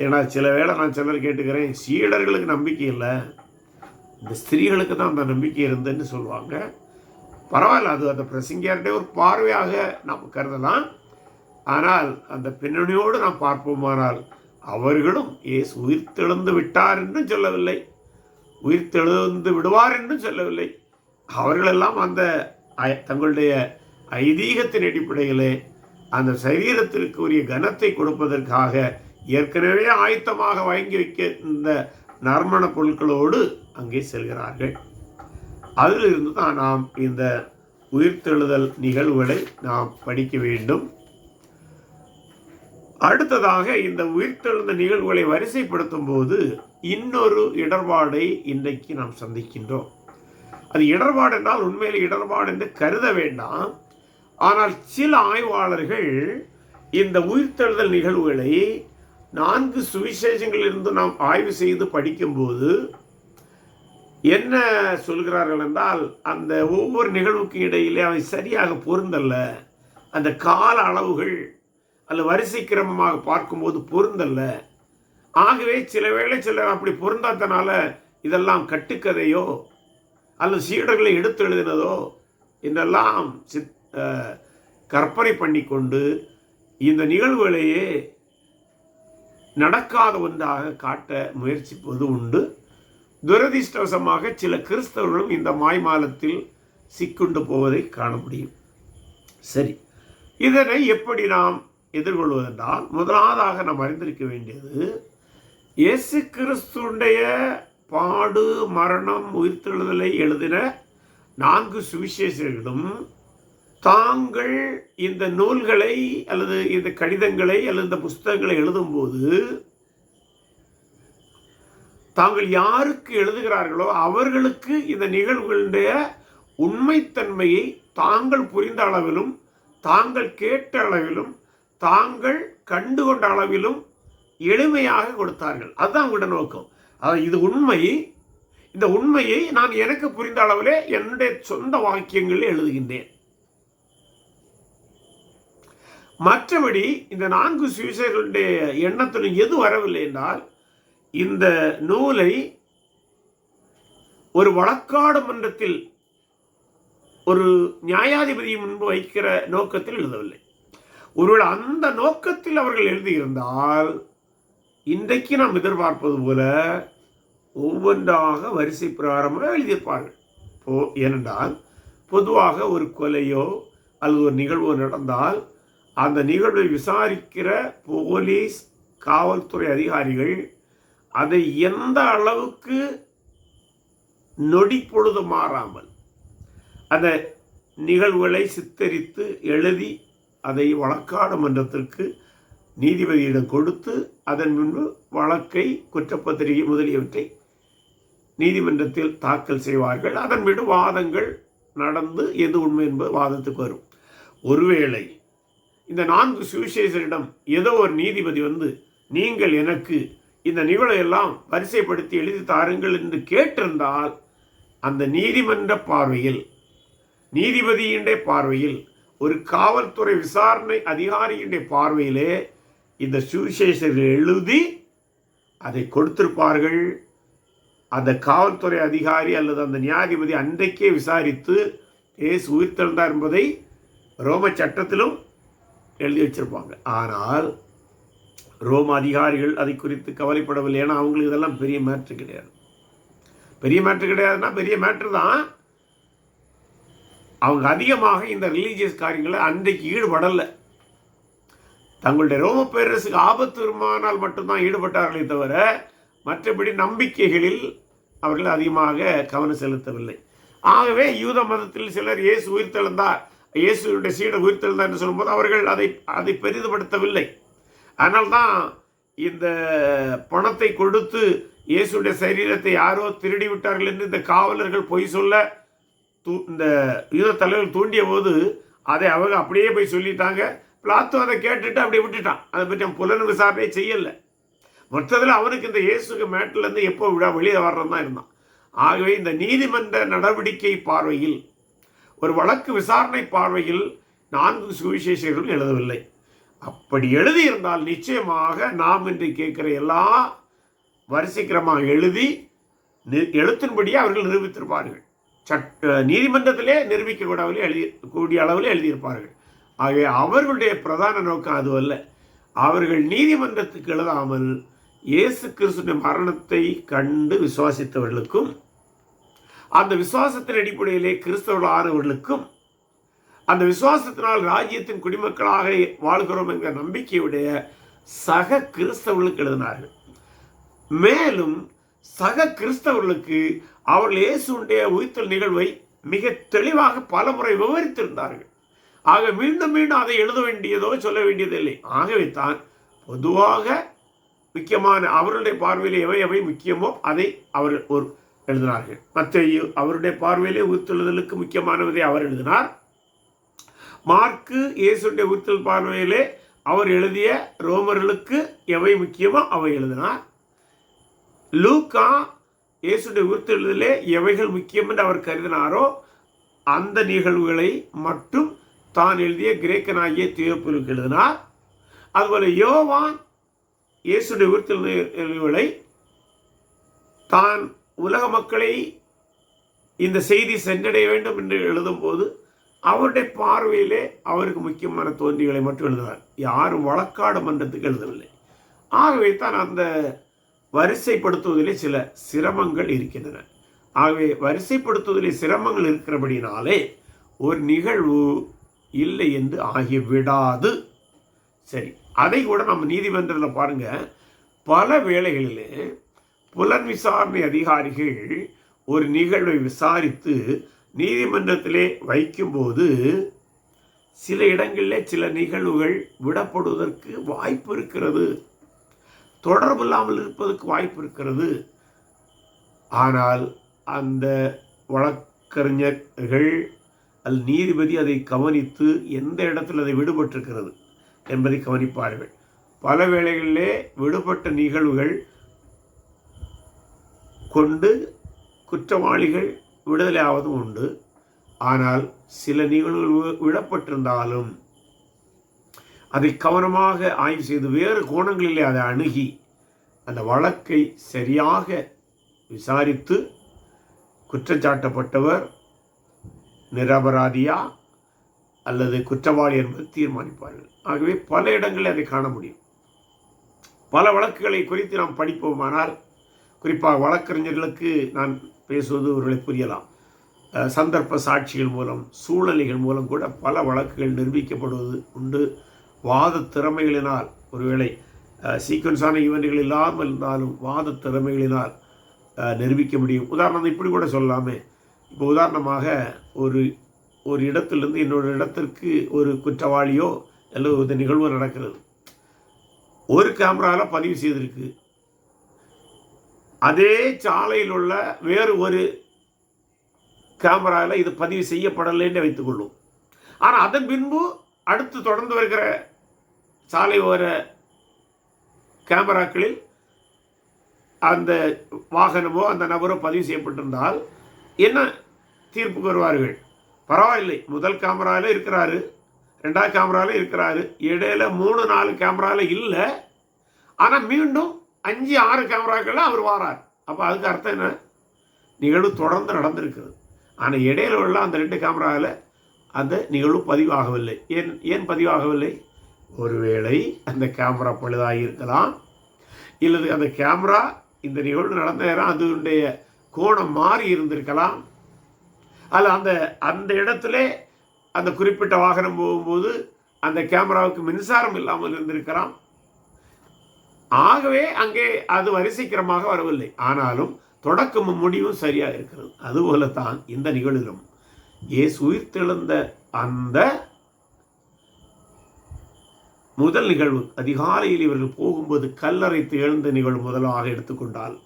ஏன்னா சில வேளை நான் சிலர் கேட்டுக்கிறேன், சீடர்களுக்கு நம்பிக்கை இல்லை, இந்த ஸ்திரீகளுக்கு தான் அந்த நம்பிக்கை இருந்துன்னு சொல்லுவாங்க. பரவாயில்ல, அது அந்த பிரசங்கியார்கிட்ட ஒரு பார்வையாக நாம் கருதலாம். ஆனால் அந்த பின்னணியோடு நாம் பார்ப்போமானால் அவர்களும் இயேசு உயிர்த்தெழுந்து விட்டார் என்றும் சொல்லவில்லை, உயிர்த்தெழுந்து விடுவார் என்றும் சொல்லவில்லை. அவர்களெல்லாம் அந்த தங்களுடைய ஐதீகத்தின் அடிப்படையிலே அந்த சரீரத்திற்கு உரிய கனத்தை கொடுப்பதற்காக ஏற்கனவே ஆயத்தமாக வாங்கி வைக்க இந்த நறுமண பொருட்களோடு அங்கே செல்கிறார்கள். அதிலிருந்து தான் நாம் இந்த உயிர்த்தெழுதல் நிகழ்வுகளை நாம் படிக்க வேண்டும். அடுத்ததாக இந்த உயிர்த்தெழுந்த நிகழ்வுகளை வரிசைப்படுத்தும் போது இன்னொரு இடர்பாடை இன்றைக்கு நாம் சந்திக்கின்றோம். அது இடர்பாடு என்றால் உண்மையில் இடர்பாடு என்று கருத வேண்டாம். ஆனால் சில ஆய்வாளர்கள் இந்த உயிர்த்தெழுதல் நிகழ்வுகளை 4 சுவிசேஷங்களிலிருந்து நாம் ஆய்வு செய்து படிக்கும்போது என்ன சொல்கிறார்கள் என்றால், அந்த ஒவ்வொரு நிகழ்வுக்கு இடையிலே அவை சரியாக பொருந்தல்ல, அந்த கால அளவுகள் அல்ல வரிசை கிரமமாக பார்க்கும்போது பொருந்தல்ல. ஆகவே சில வேளை சிலர் அப்படி பொருந்தாதனால இதெல்லாம் கட்டுக்கதையோ அல்லது சீடர்களை எடுத்து எழுதினதோ என்றெல்லாம் கற்பனை பண்ணி கொண்டு இந்த நிகழ்வுகளையே நடக்காத ஒன்றாக காட்ட முயற்சிப்பது உண்டு. துரதிர்ஷ்டவசமாக சில கிறிஸ்தவர்களும் இந்த மாய்மாலத்தில் சிக்குண்டு போவதை காண முடியும். சரி, இதனை எப்படி நாம் எதிர்கொள்வதென்றால், முதலாவதாக நாம் அறிந்திருக்க வேண்டியது, இயேசு கிறிஸ்துடைய பாடு மரணம் உயிர்த்தெழுதலை எழுதின 4 சுவிசேஷர்களும் தாங்கள் இந்த நூல்களை அல்லது இந்த கடிதங்களை அல்லது இந்த புஸ்தகங்களை எழுதும்போது தாங்கள் யாருக்கு எழுதுகிறார்களோ அவர்களுக்கு இந்த நிகழ்வுகளுடைய உண்மைத்தன்மையை தாங்கள் புரிந்த அளவிலும், தாங்கள் கேட்ட அளவிலும், தாங்கள் கண்டுகொண்ட அளவிலும் எளிமையாக கொடுத்தார்கள். அதுதான் உங்களோட நோக்கம். இது உண்மை. இந்த உண்மையை நான் எனக்கு புரிந்த அளவிலே என்னுடைய சொந்த வாக்கியங்களில் எழுதுகின்றேன். மற்றபடி இந்த 4 சுவிசேஷர்களுடைய எண்ணத்திலும் எது வரவில்லை என்றால், இந்த நூலை ஒரு வழக்காடு மன்றத்தில் ஒரு நியாயாதிபதி முன்பு வைக்கிற நோக்கத்தில் எழுதவில்லை. ஒருவேளை அந்த நோக்கத்தில் அவர்கள் எழுதியிருந்தால் இன்றைக்கு நாம் எதிர்பார்ப்பது போல ஒவ்வொன்றாக வரிசை பிரகாரமாக எழுதியிருப்பார்கள். ஏனென்றால் பொதுவாக ஒரு கொலையோ அல்லது ஒரு நிகழ்வோ நடந்தால் அந்த நிகழ்வை விசாரிக்கிற போலீஸ், காவல்துறை அதிகாரிகள் அதை எந்த அளவுக்கு நொடி பொழுது மாறாமல் அந்த நிகழ்வுகளை சித்தரித்து எழுதி அதை வழக்காடு மன்றத்திற்கு நீதிபதியிடம் கொடுத்து அதன் முன்பு வழக்கை, குற்றப்பத்திரிகை முதலியவற்றை நீதிமன்றத்தில் தாக்கல் செய்வார்கள். அதன் மீது வாதங்கள் நடந்து எது உண்மை என்பது வாதத்துக்கு வரும். ஒருவேளை இந்த 4 சுவிசேஷரிடம் ஏதோ ஒரு நீதிபதி வந்து, நீங்கள் எனக்கு இந்த நிகழ்வையெல்லாம் வரிசைப்படுத்தி எழுதி தாருங்கள் என்று கேட்டிருந்தால், அந்த நீதிமன்ற பார்வையில், நீதிபதியினுடைய பார்வையில், ஒரு காவல்துறை விசாரணை அதிகாரியினுடைய பார்வையிலே இந்த சுவிசேஷர்கள் எழுதி அதை கொடுத்திருப்பார்கள். அந்த காவல்துறை அதிகாரி அல்லது அந்த நியாயாதிபதி அன்றைக்கே விசாரித்து இயேசு உயிர்த்தெழுந்தார் என்பதை ரோம சட்டத்திலும் எழுதி வச்சிருப்பாங்க. ஆனால் ரோம அதிகாரிகள் அதை குறித்து கவலைப்படவில்லை. ஏன்னா அவங்களுக்கு இதெல்லாம் பெரிய மேட்ரு கிடையாது. பெரிய மேட்ரு கிடையாதுன்னா பெரிய மேட்ரு தான். அவங்க அதிகமாக இந்த ரிலீஜியஸ் காரியங்களை அன்றைக்கு ஈடுபடலை. தங்களுடைய ரோம பேரரசுக்கு ஆபத்து வருமானால் மட்டும்தான் ஈடுபட்டார்களே தவிர மற்றபடி நம்பிக்கைகளில் அவர்கள் அதிகமாக கவனம் செலுத்தவில்லை. ஆகவே யூத மதத்தில் சிலர் இயேசு உயிர்த்தெழுந்தார், இயேசுடைய சீடர் உயிர்த்தெழுந்தார் என்று சொல்லும்போது அவர்கள் அதை பெரிதுபடுத்தவில்லை. அதனால்தான் இந்த பணத்தை கொடுத்து இயேசுடைய சரீரத்தை யாரோ திருடி விட்டார்கள் என்று இந்த காவலர்கள் பொய் சொல்ல இந்த யூத தலைவர்கள் தூண்டிய போது அதை அவங்க அப்படியே போய் சொல்லிட்டாங்க. பிளாத்து அதை கேட்டுட்டு அப்படியே விட்டுட்டான். அதை பற்றி புலன் விசாரணை செய்யலை. மொத்தத்தில் அவனுக்கு இந்த இயேசுக்கு மேட்டிலேருந்து எப்போ வெளியே வர்றதான் இருந்தான். ஆகவே இந்த நீதிமன்ற நடவடிக்கை பார்வையில், ஒரு வழக்கு விசாரணை பார்வையில் 4 சுவிசேஷர்களும் எழுதவில்லை. அப்படி எழுதியிருந்தால் நிச்சயமாக நாம் இன்று கேட்கிற எல்லா வரிசைக்கிரமாக எழுதி எழுத்தின்படியே அவர்கள் நிரூபித்திருப்பார்கள். நீதிமன்றத்திலே நிரூபிக்கக்கூடிய அளவில் எழுதியிருப்பார்கள். ஆகவே அவர்களுடைய பிரதான நோக்கம் அதுவல்ல. அவர்கள் நீதிமன்றத்துக்கு எழுதாமல் இயேசு கிறிஸ்துவின் மரணத்தை கண்டு விசுவாசித்தவர்களுக்கும், அந்த விசுவாசத்தின் அடிப்படையிலே கிறிஸ்தவர்களானவர்களுக்கும், அந்த விசுவாசத்தினால் ராஜ்யத்தின் குடிமக்களாக வாழ்கிறோம் என்கிற நம்பிக்கையுடைய சக கிறிஸ்தவர்களுக்கு எழுதினார்கள். மேலும் சக கிறிஸ்தவர்களுக்கு அவர்கள் இயேசுடைய உயிர்த்தெழுதல் நிகழ்வை மிக தெளிவாக பலமுறை விவரித்திருந்தார்கள். ஆக மீண்டும் மீண்டும் அதை எழுத வேண்டியதோ சொல்ல வேண்டியதில்லை. ஆகவே தான் பொதுவாக முக்கியமான அவருடைய பார்வையில் எவை முக்கியமோ அதை அவர் எழுதினார்கள். மத்தேயு அவருடைய பார்வையிலே உயிர்த்தெழுதலுக்கு முக்கியமானதை அவர் எழுதினார். மார்க்கு இயேசுடைய உயிர்த்தெழுதல் பார்வையிலே அவர் எழுதிய ரோமர்களுக்கு எவை முக்கியமோ அவை எழுதினார். லூக்கா இயேசுடைய உயிர்த்தெழுதலே எவைகள் முக்கியம் என்று அவர் கருதினாரோ அந்த நிகழ்வுகளை மட்டும் தான் எழுதிய கிரேக்கனாகிய தியோப்பிலுக்கு எழுதினார். அதுபோல யோவான் இயேசுடைய உயிர்த்தெழுதலை தான் உலக மக்களை இந்த செய்தி சென்றடைய வேண்டும் என்று எழுதும்போது அவருடைய பார்வையிலே அவருக்கு முக்கியமான தோன்றிகளை மட்டும் எழுதினார். யாரும் வழக்காடு மன்றத்துக்கு எழுதவில்லை. ஆகவே தான் அந்த வரிசைப்படுத்துவதிலே சில சிரமங்கள் இருக்கின்றன. ஆகவே வரிசைப்படுத்துவதிலே சிரமங்கள் இருக்கிறபடினாலே ஒரு நிகழ்வு இல்லை என்று ஆகிவிடாது. சரி, அதை கூட நம்ம நீதிமன்றத்தில் பாருங்க, பல வேளைகளிலே புலன் விசாரணை அதிகாரிகள் ஒரு நிகழ்வை விசாரித்து நீதிமன்றத்திலே வைக்கும்போது சில இடங்களிலே சில நிகழ்வுகள் விடப்படுவதற்கு வாய்ப்பு இருக்கிறது, தொடர்பு இல்லாமல் இருப்பதற்கு வாய்ப்பு இருக்கிறது. ஆனால் அந்த வழக்கறிஞர்கள் நீதிபதி அதை கவனித்து எந்த இடத்தில் அதை விடுபட்டிருக்கிறது என்பதை கவனிப்பார்கள். பல வேளைகளிலே விடுபட்ட நிகழ்வுகள் கொண்டு குற்றவாளிகள் விடுதலை ஆவதும் உண்டு. ஆனால் சில நிகழ்வுகள் விடப்பட்டிருந்தாலும் அதை கவனமாக ஆய்வு செய்து வேறு கோணங்களிலே அதை அணுகி அந்த வழக்கை சரியாக விசாரித்து குற்றச்சாட்டப்பட்டவர் நிரபராதியா அல்லது குற்றவாளி என்பது தீர்மானிப்பார்கள். ஆகவே பல இடங்களில் அதை காண முடியும். பல வழக்குகளை குறித்து நாம் படிப்போமானால், குறிப்பாக வழக்கறிஞர்களுக்கு நான் பேசுவது ஒருவேளை புரியலாம். சந்தர்ப்ப சாட்சிகள் மூலம், சூழ்நிலைகள் மூலம் கூட பல வழக்குகள் நிரூபிக்கப்படுவது உண்டு. வாத திறமைகளினால், ஒருவேளை சீக்வன்ஸான ஈவெண்ட்டுகள் இல்லாமல் இருந்தாலும் வாத திறமைகளினால் நிரூபிக்க முடியும். உதாரணம் இப்படி கூட சொல்லாமே, இப்போ உதாரணமாக ஒரு இடத்திலிருந்து இன்னொரு இடத்திற்கு ஒரு குற்றவாளியோ அல்லது ஒரு நிகழ்வு நடக்கிறது. ஒரு கேமராவில் பதிவு செய்திருக்கு. அதே சாலையில் உள்ள வேறு ஒரு கேமராவில் இது பதிவு செய்யப்படலைன்னு வைத்துக்கொள்ளும். ஆனால் அதன் பின்பு அடுத்து தொடர்ந்து வருகிற சாலை ஓர கேமராக்களில் அந்த வாகனமோ அந்த நபரோ பதிவு செய்யப்பட்டிருந்தால் என்ன தீர்ப்புக்கு வருவார்கள்? பரவாயில்லை, முதல் கேமராவில் இருக்கிறாரு, ரெண்டாவது கேமராவில் இருக்கிறாரு, இடையில 3-4 கேமராவில் இல்லை, ஆனால் மீண்டும் 5-6 கேமராக்களில் அவர் வாரார். அப்போ அதுக்கு அர்த்தம் என்ன? நிகழ்வு தொடர்ந்து நடந்திருக்கிறது. ஆனால் இடையில உள்ள அந்த 2 கேமராவில் அந்த நிகழ்வு பதிவாகவில்லை. ஏன் பதிவாகவில்லை? ஒருவேளை அந்த கேமரா பழுதாகி இருக்கலாம், இல்லது அந்த கேமரா இந்த நிகழ்வு நடந்த நேரம் அதனுடைய கோணம் மாறி இருந்திருக்கலாம், அல்ல அந்த இடத்துல அந்த குறிப்பிட்ட வாகனம் போகும்போது அந்த கேமராவுக்கு மின்சாரம் இல்லாமல் இருந்திருக்கலாம். ஆகவே அங்கே அது வரிசைக்கிரமாக வரவில்லை. ஆனாலும் தொடக்கமும் முடிவும் சரியாக இருக்கிறது. அதுபோலத்தான் இந்த நிகழ்விலும் இயேசு உயிர்த்தெழுந்த அந்த முதல் நிகழ்வு, அதிகாலையில் இவர்கள் போகும்போது கல்லறைத்து எழுந்த நிகழ்வு முதலாக எடுத்துக்கொண்டால்,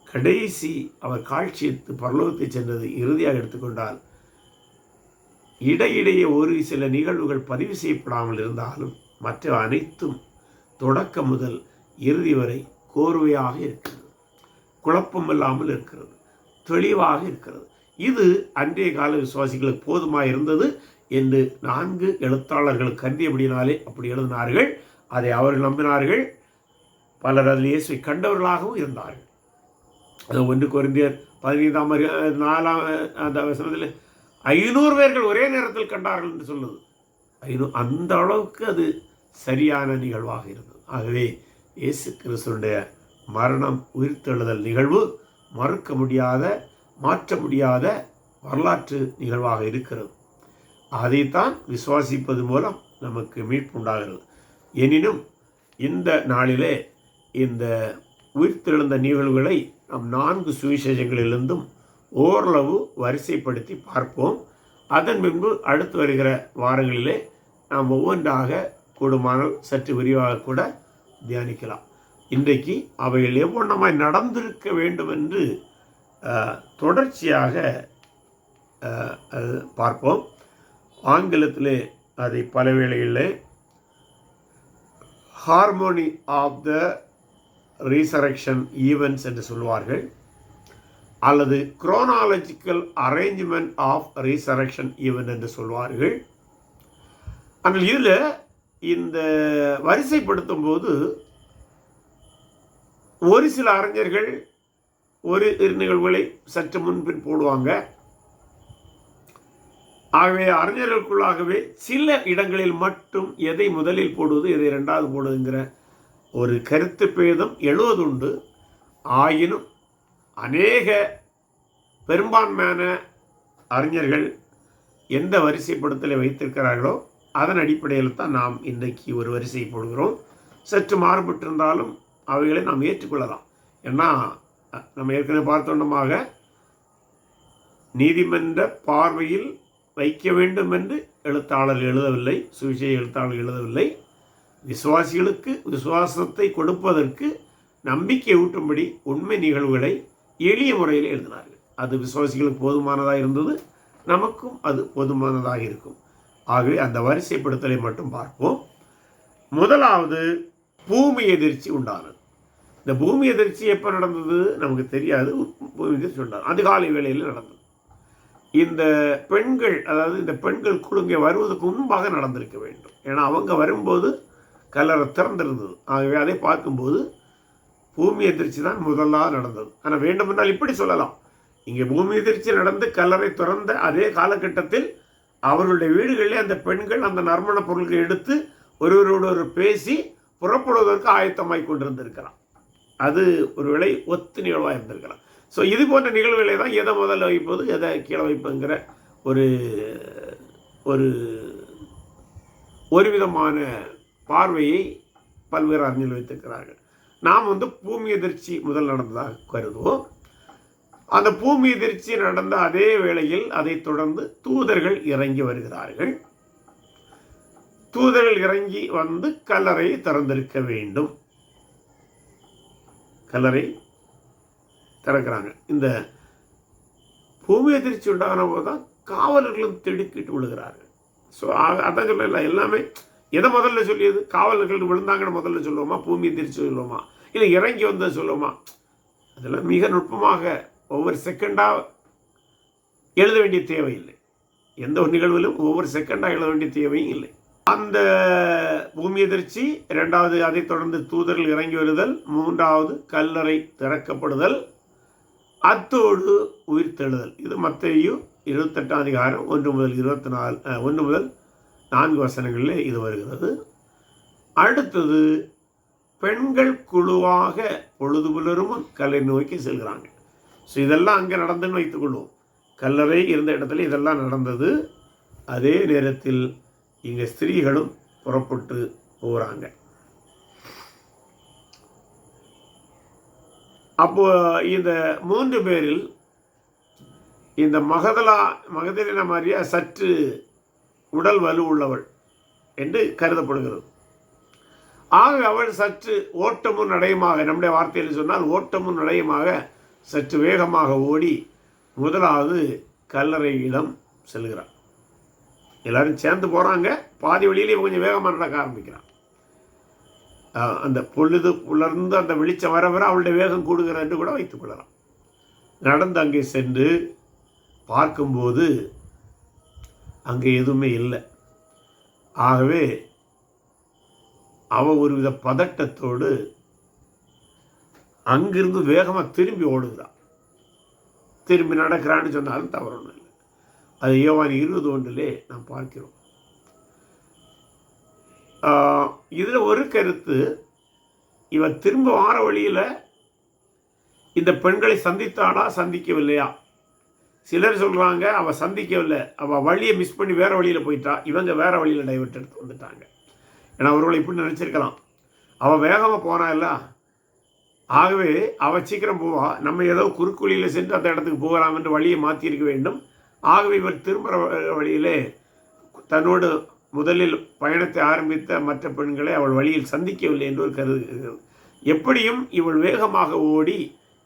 கடைசி அவர் காட்சியத்து பரலோகத்தை சென்றது இறுதியாக எடுத்துக்கொண்டால், இடையிடையே ஒரு சில நிகழ்வுகள் பதிவு செய்யப்படாமல் இருந்தாலும் மற்ற அனைத்தும் தொடக்கம் முதல் இறுதி வரை கோர்வையாக இருக்கிறது, குழப்பம் இல்லாமல் இருக்கிறது, தெளிவாக இருக்கிறது. இது அன்றைய கால விசுவாசிகளுக்கு போதுமாக இருந்தது என்று 4 எழுத்தாளர்கள் கருதியபடினாலே அப்படி எழுதினார்கள். அதை அவர்கள் நம்பினார்கள். பலர் அதில் இயேசுவை கண்டவர்களாகவும் இருந்தார்கள். அது 1 கொரிந்தியர் 15-4 அந்த வசனத்தில் 500 பேர்கள் ஒரே நேரத்தில் கண்டார்கள் என்று சொல்லுது. அந்த அளவுக்கு அது சரியான நிகழ்வாக இருந்தது. ஆகவே இயேசு கிறிஸ்துவினுடைய மரணம் உயிர்த்தெழுதல் நிகழ்வு மறுக்க முடியாத, மாற்ற முடியாத வரலாற்று நிகழ்வாக இருக்கிறது. அதைத்தான் விசுவாசிப்பது மூலம் நமக்கு மீட்பு உண்டாகிறது. எனினும் இந்த நாளிலே இந்த உயிர்த்தெழுந்த நிகழ்வுகளை நம் 4 சுவிசேஷங்களிலிருந்தும் ஓரளவு வரிசைப்படுத்தி பார்ப்போம். அதன் பின்பு அடுத்து வருகிற வாரங்களிலே நாம் ஒவ்வொன்றாக கூடுமானால் சற்று விரிவாக கூட தியானிக்கலாம். இன்றைக்கு அவைகள் எவ்வளமாய் நடந்திருக்க வேண்டும் என்று தொடர்ச்சியாக பார்ப்போம். ஆங்கிலத்திலே அதை பல வேளைகளில் harmony of the resurrection events என்று சொல்வார்கள், அல்லது chronological arrangement of resurrection event என்று சொல்வார்கள். ஆனால் இதில் இந்த வரிசைப்படுத்தும் போது ஒரு சில அறிஞர்கள் ஒரு நிகழ்வுகளை சற்று முன்பின் போடுவாங்க. ஆகவே அறிஞர்களுக்குள்ளாகவே சில இடங்களில் மட்டும் எதை முதலில் போடுவது, எதை 2வது போடுவதுங்கிற ஒரு கருத்து பேதம் எழுவதுண்டு. ஆயினும் அநேக பெரும்பான்மையான அறிஞர்கள் எந்த வரிசைப்படுத்தலை வைத்திருக்கிறார்களோ அதன் அடிப்படையில் தான் நாம் இன்றைக்கு ஒரு வரிசை போடுகிறோம். சற்று மாறுபட்டிருந்தாலும் அவைகளை நாம் ஏற்றுக்கொள்ளலாம். ஏன்னா நம்ம ஏற்கனவே பார்த்தோண்டமாக நீதிமன்ற பார்வையில் வைக்க வேண்டும் என்று எழுத்தாளர்கள் எழுதவில்லை, சுவிசேஷ எழுத்தாளர்கள் எழுதவில்லை. விசுவாசிகளுக்கு விசுவாசத்தை கொடுப்பதற்கு, நம்பிக்கை ஊட்டும்படி உண்மை நிகழ்வுகளை எளிய முறையில் எழுதினார்கள். அது விசுவாசிகளுக்கு போதுமானதாக இருந்தது, நமக்கும் அது போதுமானதாக இருக்கும். ஆகவே அந்த வரிசைப்படுத்தலை மட்டும் பார்ப்போம். முதலாவது பூமி எதிர்ச்சி உண்டானது. இந்த பூமி எதிர்ச்சி எப்போ நடந்தது நமக்கு தெரியாது. பூமி எதிர்ச்சி உண்டானது அதிகாலை வேளையில் நடந்தது. இந்த பெண்கள், அதாவது இந்த பெண்கள் குழுங்க வருவதற்கு முன்பாக நடந்திருக்க வேண்டும். ஏன்னா அவங்க வரும்போது கல்லறை திறந்திருந்தது. ஆகவே அதை பார்க்கும்போது பூமி எதிர்ச்சி தான் முதலாக நடந்தது. ஆனால் வேண்டுமென்றால் இப்படி சொல்லலாம், இங்கே பூமி எதிர்ச்சி நடந்து கல்லறை திறந்த அதே காலகட்டத்தில் அவர்களுடைய வீடுகளிலே அந்த பெண்கள் அந்த நறுமண பொருட்களை எடுத்து ஒருவரோடு பேசி புறப்படுவதற்கு ஆயத்தமாய் கொண்டிருந்திருக்கலாம். அது ஒருவேளை ஒத்து நிகழ்வாக இருந்திருக்கலாம். ஸோ இது போன்ற நிகழ்வுகளை தான் எதை முதல்ல வைப்பது, எதை கீழே வைப்புங்கிற ஒரு ஒரு ஒரு விதமான பார்வையை பல்வேறு அறிஞர்கள் வைத்திருக்கிறார்கள். நாம் பூமி எதிர்ச்சி முதல் நடந்ததாக கருதுவோம். அந்த பூமி எதிர்ச்சி நடந்த அதே வேளையில் அதை தொடர்ந்து தூதர்கள் இறங்கி வருகிறார்கள். தூதர்கள் இறங்கி வந்து கல்லறையை திறந்திருக்க வேண்டும். கல்லறை திறக்கிறாங்க. இந்த பூமி எதிர்ச்சி உண்டான போது தான் காவலர்களும் திடுக்கிட்டு விழுகிறார்கள். ஸோ அதான் சொல்லல, எல்லாமே எதை முதல்ல சொல்லியது? காவலர்கள் விழுந்தாங்கன்னு முதல்ல சொல்லுவோமா, பூமி எதிர்ச்சி சொல்லுவோமா, இல்லை இறங்கி வந்த சொல்லுவோமா? அதெல்லாம் மிக நுட்பமாக ஒவ்வொரு செகண்டாக எழுத வேண்டிய தேவையில்லை. எந்த ஒரு நிகழ்விலும் ஒவ்வொரு செகண்டாக எழுத வேண்டிய தேவையும் இல்லை. அந்த பூமி எதிர்ச்சி, இரண்டாவது அதை தொடர்ந்து தூதர்கள் இறங்கி வருதல், மூன்றாவது கல்லறை திறக்கப்படுதல், அத்தோடு உயிர்த்தெழுதல். இது மத்தேயு 28 அதிகாரம் 1 முதல் 4 வசனங்களில் இது வருகிறது. அடுத்தது பெண்கள் குழுவாக பொழுது புலரும் கல்லறை நோக்கி செல்கிறாங்க. ஸோ இதெல்லாம் அங்கே நடந்துன்னு வைத்துக்கொள்வோம். கல்லறை இருந்த இடத்துல இதெல்லாம் நடந்தது. அதே நேரத்தில் இங்கே ஸ்திரீகளும் புறப்பட்டு போகிறாங்க. அப்போ இந்த 3 பேரில் இந்த மகதலேனா மரியா சற்று உடல் வலு உள்ளவள் என்று கருதப்படுகிறது. ஆக அவள் சற்று ஓட்டமும் நடையுமாக, நம்முடைய வார்த்தையில் சொன்னால் ஓட்டமும் நடையுமாக சற்று வேகமாக ஓடி முதலாவது கல்லறையிடம் செல்கிறார். எல்லாரும் சேர்ந்து போகிறாங்க. பாதி வழியிலே கொஞ்சம் வேகமாக நடக்க ஆரம்பிக்கிறான். அந்த பொழுது புலர்ந்து அந்த வெளிச்சம் வர வர அவளுடைய வேகம் கூடுகிறது என்று கூட வைத்துக் கொள்ளலாம். நடந்து அங்கே சென்று பார்க்கும்போது அங்கே எதுவுமே இல்லை. ஆகவே அவள் ஒருவித பதட்டத்தோடு அங்கிருந்து வேகமாக திரும்பி ஓடுகிறான். திரும்பி நடக்கிறான்னு சொன்னாலும் தவறு ஒன்றும் இல்லை. அது யோவான் 20:1 நாம் பார்க்கிறோம். இதில் ஒரு கருத்து, இவன் திரும்ப வார வழியில் இந்த பெண்களை சந்தித்தாளா சந்திக்கவில்லையா? சிலர் சொல்கிறாங்க அவள் சந்திக்கவில்லை, அவள் வழியை மிஸ் பண்ணி வேறு வழியில் போயிட்டா, இவங்க வேறு வழியில் டைவர்ட் எடுத்து வந்துட்டாங்க. ஏன்னா அவர்களை இப்படி நினச்சிருக்கலாம், அவள் வேகமாக போனா இல்லை, ஆகவே அவள் சீக்கிரம் போவா, நம்ம ஏதோ குறுக்குழியில் சென்று அந்த இடத்துக்கு போகலாம் என்று வழியை மாற்றியிருக்க வேண்டும். ஆகவே இவர் திரும்புகிற வழியிலே தன்னோடு முதலில் பயணத்தை ஆரம்பித்த மற்ற பெண்களை அவள் வழியில் சந்திக்கவில்லை என்று ஒரு கருது. எப்படியும் இவள் வேகமாக ஓடி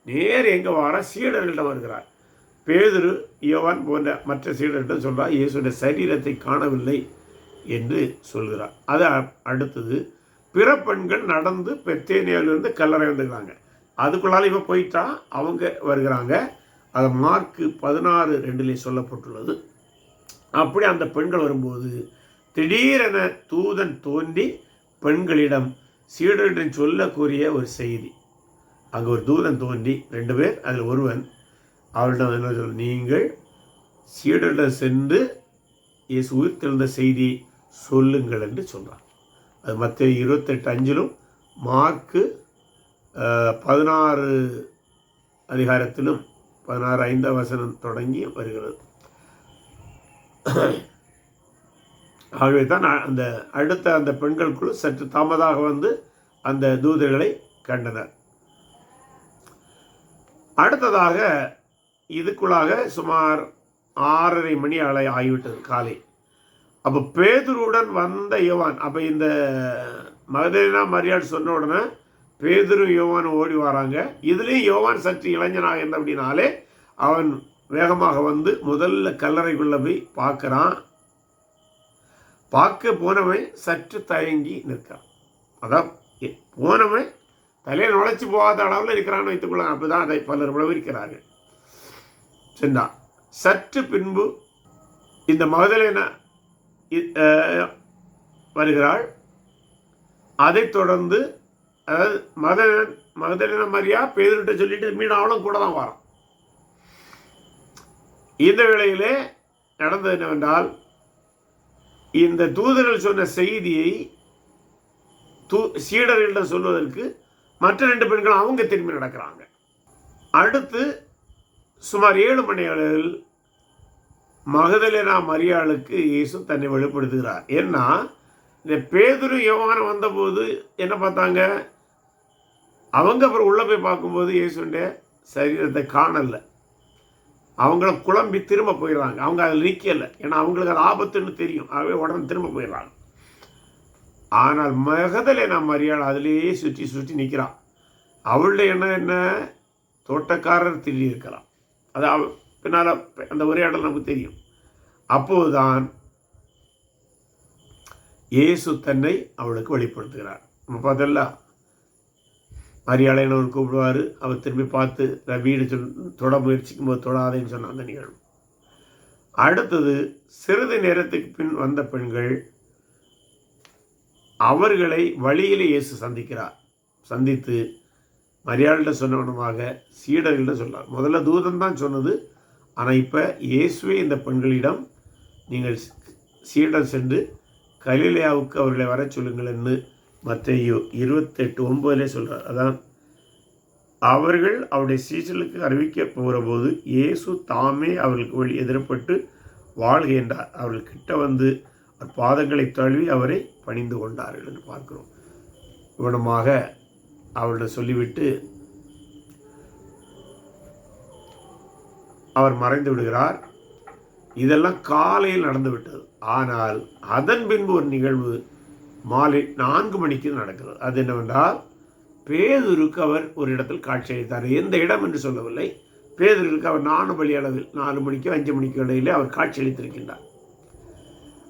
நேர் எங்கே வர சீடர்களிடம் வருகிறார். பேதுரு, யோவான் போன்ற மற்ற சீடர்களிடம் சொல்கிறார், இயேசுடைய சரீரத்தை காணவில்லை என்று சொல்கிறார். அது அடுத்தது பிற பெண்கள் நடந்து பெத்தேனியாவிலிருந்து கல்லறை வந்துக்கிறாங்க. அதுக்குள்ளால் இவன் போயிட்டா அவங்க வருகிறாங்க. அது மார்க்கு 16:2 சொல்லப்பட்டுள்ளது. அப்படி அந்த பெண்கள் வரும்போது திடீரென தூதன் தோன்றி பெண்களிடம் சீடரிடம் சொல்லக்கூடிய ஒரு செய்தி. அங்கே ஒரு தூதன் தோன்றி 2 பேர், அதில் ஒருவன் அவளிடம் என்ன சொல், நீங்கள் சீடரிடம் சென்று இயேசு உயிர்த்தெழுந்த செய்தி சொல்லுங்கள் என்று சொல்கிறார். அது மத்தேயு 28:5 மார்க்கு 16 அதிகாரத்திலும் 16:5 தொடங்கி வருகிறது. ஆகவே தான் அந்த அடுத்த அந்த பெண்கள் குழு சற்று தாமதாக வந்து அந்த தூதர்களை கண்டனர். அடுத்ததாக இதுக்குள்ளாக சுமார் 6:30 மணி ஆகிவிட்டது காலை. அப்போ பேதுருவுடன் வந்த யோவான், அப்போ இந்த மகதலேனா மரியாள் சொன்ன உடனே பேதுரு யோவான் ஓடி வராங்க. இதுலேயும் யோவான் சற்று இளைஞனாக இருந்த அப்படின்னாலே அவன் வேகமாக வந்து முதல்ல கல்லறைக்குள்ளே போய் பார்க்குறான். பார்க்க போனவன் சற்று தயங்கி நிற்கிறான். அதான் போனவன் தலையை நுழைச்சி போகாத அளவில் இருக்கிறான்னு வைத்துக்கொள்ள. அப்படிதான் அதை பலர் விவரிக்கிறார்கள். சென்றான். சற்று பின்பு இந்த மகதலேனா வருகிறாள். அதைத் தொடர்ந்து அதாவது மகதலேனா மரியா பேதுருட்ட சொல்லிட்டு மீன் அவளும் கூட தான் வரான். இந்த வேளையிலே நடந்தது என்னவென்றால், இந்த தூதர்கள் சொன்ன செய்தியை சீடர்களிடம் சொல்வதற்கு மற்ற 2 பெண்கள் அவங்க திரும்பி நடக்கிறாங்க. அடுத்து சுமார் 7 மணி அளவில் மகதலேனா மரியாளுக்கு இயேசு தன்னை வெளிப்படுத்துகிறார். ஏன்னா இந்த பேதுரு யோவான் வந்தபோது என்ன பார்த்தாங்க, அவங்க அப்புறம் உள்ளே போய் பார்க்கும்போது இயேசுடைய சரீரத்தை காணலை. அவங்கள குழம்பி திரும்ப போயிடுறாங்க. அவங்க அதில் நிற்கலை. ஏன்னா அவங்களுக்கு அது ஆபத்துன்னு தெரியும். ஆகவே உடனே திரும்ப போயிடுறாங்க. ஆனால் மகதலேனா மரியாள் அதிலேயே சுற்றி சுற்றி நிற்கிறான். அவளுடைய எண்ணம் என்ன, தோட்டக்காரர் திருடி இருக்கலாம். அது பின்னால் அந்த உரையாடல் நமக்கு தெரியும். அப்போதுதான் இயேசு தன்னை அவளுக்கு வெளிப்படுத்துகிறார். நம்ம பார்த்தல மரியாளை அவர் கூப்பிடுவார். அவர் திரும்பி பார்த்து வீடு தொட முயற்சிக்கும் போது தொடாதேன்னு சொன்ன அந்த நிகழ்வு. அடுத்தது சிறிது நேரத்துக்கு பின் வந்த பெண்கள் அவர்களை வழியிலே இயேசு சந்திக்கிறார். சந்தித்து மரியாள்கிட்ட சொன்னவனமாக சீடர்கள்ட்ட சொல்றார். முதல்ல தூதன் தான் சொன்னது. ஆனால் இப்போ இயேசுவே இந்த பெண்களிடம் நீங்கள் சீடர் சென்று கலிலேயாவுக்கு அவர்களை வர சொல்லுங்கள் என்று மத்தேயு 28:9 சொல்கிறார். அதான் அவர்கள் அவருடைய சீசலுக்கு அறிவிக்க போகிற போது இயேசு தாமே அவர்களுக்கு வழி எதிர்பட்டு வாழ்க என்றார். அவர்கள் கிட்ட வந்து பாதங்களை தழுவி அவரை பணிந்து கொண்டார்கள் என்று பார்க்கிறோம். இவனமாக அவர்களிடம் சொல்லிவிட்டு அவர் மறைந்து விடுகிறார். இதெல்லாம் காலையில் நடந்து விட்டது. ஆனால் அதன் பின்பு ஒரு நிகழ்வு மாலை 4 மணிக்கு நடக்கிறது. அது என்னவென்றால், பேதுருக்கு அவர் ஒரு இடத்தில் காட்சி அளித்தார். எந்த இடம் என்று சொல்லவில்லை. பேதுருக்கு அவர் 4 மணி அளவில் 4 மணிக்கோ 5 மணிக்கு இடையிலே அவர் காட்சி அளித்திருக்கின்றார்.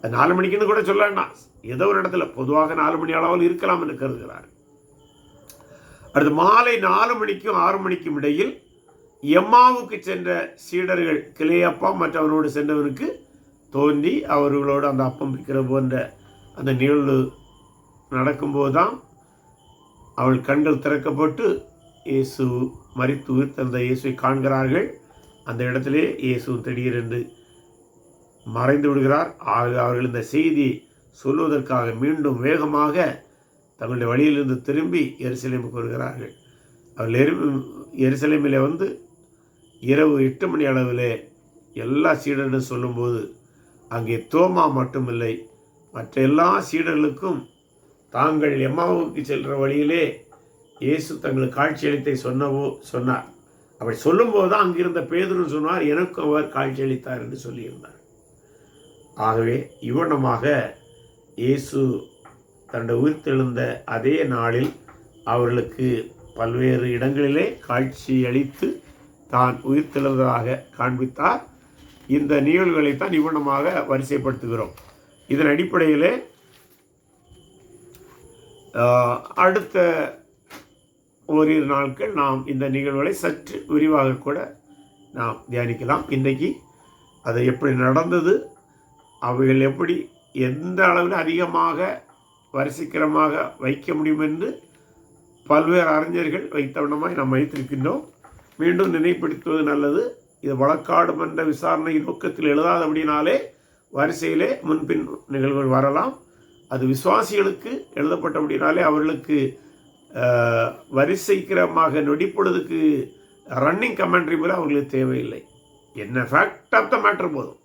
அது 4 மணிக்குன்னு கூட சொல்ல வேண்டாம், ஏதோ ஒரு இடத்துல பொதுவாக 4 மணி அளவில் இருக்கலாம் என்று கருதுகிறார். அடுத்து மாலை 4 மணிக்கும் 6 மணிக்கும் இடையில் எம்மாவுக்கு சென்ற சீடர்கள் கிளையப்பா மற்றவனோடு சென்றவனுக்கு தோன்றி அவர்களோடு அந்த அப்பம் விற்கிற போன்ற அந்த நிகழ்வு நடக்கும்போது தான் அவள் கண்கள் திறக்கப்பட்டு இயேசு மரித்து உயிர்த்தெழுந்த இயேசுவை காண்கிறார்கள். அந்த இடத்திலே இயேசு திடீரென்று மறைந்து விடுகிறார். ஆக அவர்கள் இந்த செய்தியை சொல்வதற்காக மீண்டும் வேகமாக தங்களுடைய வழியிலிருந்து திரும்பி எருசலேமுக்கு வருகிறார்கள். அவர்கள் எருசலேமில் வந்து இரவு 8 மணி அளவிலே எல்லா சீடர்களும் சொல்லும்போது அங்கே தோமா மட்டுமில்லை, மற்ற எல்லா சீடர்களுக்கும் தாங்கள் எம்மாவுக்கு செல்கிற வழியிலே இயேசு தங்களுக்கு காட்சியளித்தை சொன்னார். அப்படி சொல்லும்போது தான் அங்கிருந்த பேதுரு சொன்னார், எனக்கும் அவர் காட்சியளித்தார் என்று சொல்லியிருந்தார். ஆகவே இவ்வண்ணமாக இயேசு தன்னுடைய உயிர்த்தெழுந்த அதே நாளில் அவர்களுக்கு பல்வேறு இடங்களிலே காட்சி அளித்து தான் உயிர்த்தெழுந்ததாக காண்பித்தார். இந்த நிகழ்வுகளைத்தான் இவ்வண்ணமாக வரிசைப்படுத்துகிறோம். இதன் அடிப்படையிலே அடுத்த ஓரிரு நாட்கள் நாம் இந்த நிகழ்வுகளை சற்று விரிவாக கூட நாம் தியானிக்கலாம். இன்றைக்கு அது எப்படி நடந்தது, அவைகள் எப்படி எந்த அளவில் அதிகமாக வரிசைக்கிரமாக வைக்க முடியும் என்று பல்வேறு அறிஞர்கள் வைத்தவண்ணமாய் நாம் வைத்திருக்கின்றோம். மீண்டும் நினைப்படுத்துவது நல்லது. இது வழக்காடு மன்ற விசாரணை நோக்கத்தில் எழுதாதபடினாலே வரிசையிலே முன்பின் நிகழ்வுகள் வரலாம். அது விசுவாசிகளுக்கு எழுதப்பட்டபடினாலே அவர்களுக்கு வரிசைக்கிரமாக நொடிப்பொழுதுக்கு ரன்னிங் கமெண்ட்ரி போல அவர்களுக்கு தேவையில்லை. என்ன ஃபேக்ட் ஆஃப் த மேட்டர் போதும்.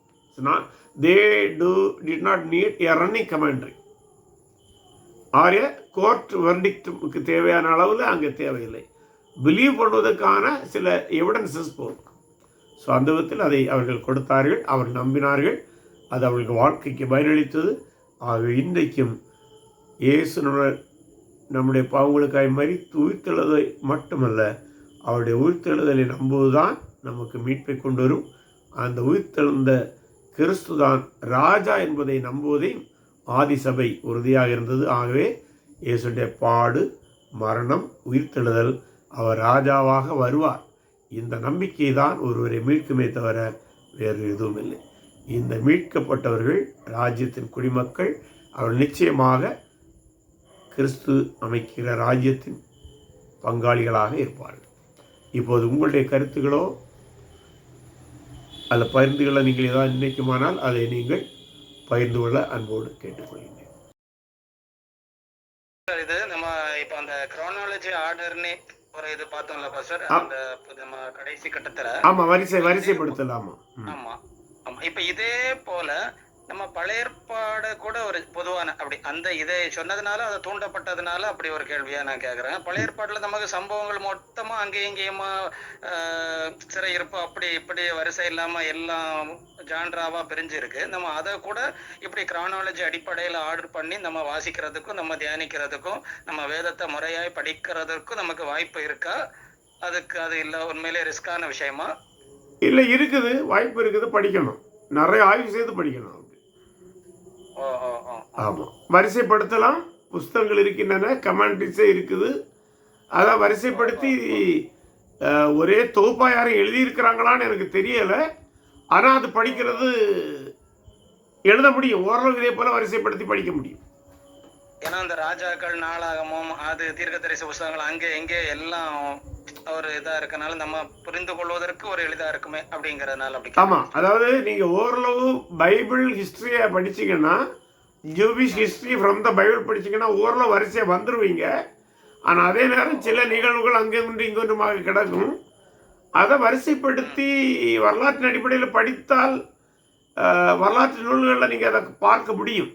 they did not need a running commentary or a court verdictக்கு தேவையான அளவில் அங்கே தேவையில்லை. பிலீவ் பண்ணுவதற்கான சில எவிடன்சஸ் போதும். ஸோ அந்த விதத்தில் அதை அவர்கள் கொடுத்தார்கள், அவர்கள் நம்பினார்கள், அது அவர்களுக்கு வாழ்க்கைக்கு பயனளித்தது. ஆகவே இன்றைக்கும் இயேசு நம்முடைய பாவங்களுக்காய் மரித்து உயிர்த்தெழுதலை மட்டுமல்ல, அவருடைய உயிர்த்தெழுதலை நம்புவதுதான் நமக்கு மீட்பை கொண்டு வரும். அந்த உயிர்த்தெழுந்த கிறிஸ்துதான் ராஜா என்பதை நம்புவதையும் ஆதிசபை உறுதியாக இருந்தது. ஆகவே இயேசுடைய பாடு, மரணம், உயிர்த்தெழுதல், அவர் ராஜாவாக வருவார். இந்த நம்பிக்கை தான் ஒருவரை மீட்குமே தவிர வேறு எதுவும் இல்லை. இந்த மீட்கப்பட்டவர்கள் ராஜ்யத்தின் குடிமக்கள். அவர்கள் நிச்சயமாக கிறிஸ்து அமைக்கிற ராஜ்யத்தின் பங்காளிகளாக இருப்பார்கள். இப்போது உங்களுடைய கருத்துக்களோ அல்ல பகிர்ந்துகளை நீங்கள் ஏதாவது நினைக்குமானால் அதை நீங்கள் பகிர்ந்து கொள்ள அன்போடு கேட்டுக்கொள்கிறேன். இது நம்ம இப்ப அந்த குரோனாலஜி ஆர்டர்னு ஒரு இது பார்த்தோம்ல பாஸ்டர், அந்த நம்ம கடைசி கட்டத்துல ஆமா வரிசைப்படுத்தலாமா? ஆமா ஆமா. இப்ப இதே போல நம்ம பழைய ஏற்பாடு கூட ஒரு பொதுவான அப்படி அந்த இதை சொன்னதுனால அதை தூண்டப்பட்டதுனால அப்படி ஒரு கேள்வியா நான் கேட்கறேன். பழைய ஏற்பாட்டுல நமக்கு சம்பவங்கள் மொத்தமா அங்கேயும் இங்கேயுமா சிறையிருப்பு அப்படி இப்படி வரிசை இல்லாம எல்லாம் ஜான்ராவா பிரிஞ்சு இருக்கு. நம்ம அதை கூட இப்படி கிரானாலஜி அடிப்படையில் ஆர்டர் பண்ணி நம்ம வாசிக்கிறதுக்கும் நம்ம தியானிக்கிறதுக்கும் நம்ம வேதத்தை முறையாய் படிக்கிறதுக்கும் நமக்கு வாய்ப்பு இருக்கா? அதுக்கு அது இல்லை உண்மையிலே ரிஸ்கான விஷயமா? இல்லை, இருக்குது, வாய்ப்பு இருக்குது. படிக்கணும், நிறைய ஆய்வு செய்து படிக்கணும். ஆமாம், வரிசைப்படுத்தலாம். புஸ்தகங்கள் இருக்கின்றன, கமெண்ட்ரிஸே இருக்குது. அதை வரிசைப்படுத்தி ஒரே தொகுப்பாக யாரும் எழுதியிருக்கிறாங்களான்னு எனக்கு தெரியலை. ஆனால் அது படிக்கிறது எழுத முடியும். ஓரளவு இதே போல் வரிசைப்படுத்தி படிக்க முடியும். ஏன்னா அந்த ராஜாக்கள் நாளாகமும் அது தீர்க்கதரிசி புஸ்தகங்கள் அங்கே எங்கே எல்லாம் ஒரு இதாக இருக்கனால நம்ம புரிந்து கொள்வதற்கு ஒரு எளிதாக இருக்குமே அப்படிங்கிறதுனால அப்படி. ஆமாம், அதாவது நீங்கள் ஓரளவு பைபிள் ஹிஸ்ட்ரியை படிச்சிங்கன்னா, Jewish history from the Bible படிச்சிங்கன்னா ஓரளவு வரிசையாக வந்துடுவீங்க. ஆனால் அதே நேரம் சில நிகழ்வுகள் அங்கே ஒன்று இங்கே ஒன்றுமாக கிடக்கும். அதை வரிசைப்படுத்தி வரலாற்றின் அடிப்படையில் படித்தால் வரலாற்று நூல்களில் நீங்கள் அதை பார்க்க முடியும்.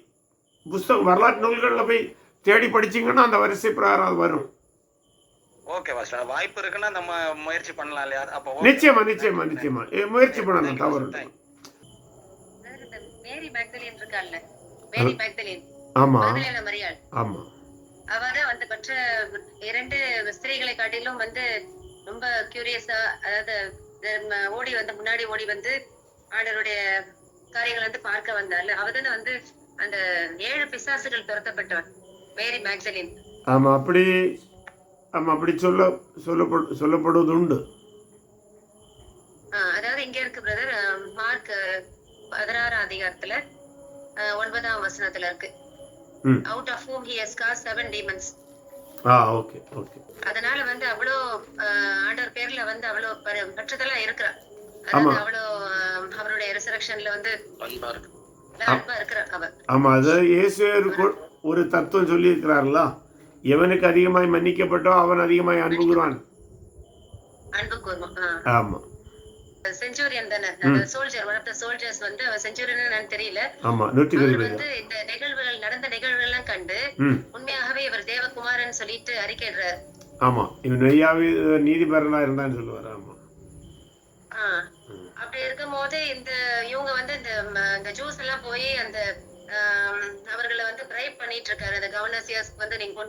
வரலாற்று நூல்களில் போய் தேடி படிச்சிங்கன்னா அந்த வரிசை பிரகாரம் வரும். ஓகே பாஸ்டர், வாய்ப்பு இருக்குன்னா நம்ம முயற்சி பண்ணலாம் இல்லையா? அப்போ நிச்சயமா முயற்சி பண்ணலாம், தவறு. மேரி மேக்தலின் இருக்கால்ல, மேரி மேக்தலின், ஆமா மகதலேனா மரியாள், ஆமா, அவதான் வந்து மற்ற 2 ஸ்திரீகளை காட்டிலும் வந்து ரொம்ப கியூரியஸா, அதாவது முன்னாடி ஓடி வந்து ஆண்டவருடைய காரியங்களை வந்து பார்க்க வந்தாள். அவதானே வந்து அந்த 7 பிசாசுகள் துரத்தப்பட்டவன் மேரி மேக்தலின். ஆமா, அப்படி சொல்லப்படுவது உண்டு. அதாவது இங்க இருக்கு பிரதர், மார்க் 16ஆம் அதிகாரத்துல 9ஆம் வசனத்துல இருக்கு. Out of whom he has cast 7 demons. Okay. அதனால வந்து அவ்வளோ ஆண்டவர் பேர்ல வந்து அவ்வளோ பற்றதலா இருக்கிறா. அதாவது அவ்வளோ அவருடைய ரிசரக்ஷன்ல வந்து அன்பா இருக்கிற அவர். ஆமா, அது இயேசு ஒரு தத்துவம் சொல்லி இருக்கிறார்களா, எவனுக்கு அதிகமாய் மன்னிக்கப்பட்டோ அவன் அதிகமாய் அன்பு கூறுவான். ஆமா, செஞ்சுரியன் தானே, soldier, one of the soldiers வந்து அவன் செஞ்சுரியன் என்னன்னு தெரியல. ஆமா, வந்து இந்த நடந்த நிகழ்வுகள் எல்லாம் கண்டு உண்மையாகவே இவர் தேவகுமாரன் சொல்லிட்டு அறிக்கையிடுறார். ஆமா, இவன் நெய்யாவே நீதிபரனா இருந்தான்னு சொல்லுவார். ஆமா, அப்படி இருக்கும் போது இவங்க வந்து இந்த ஜூஸ் எல்லாம் போய் அந்த அவர்களை வந்து பிரைப் பண்ணிட்டு இருக்காரு. அந்த கவர்னர்ஸ் வந்து நீங்க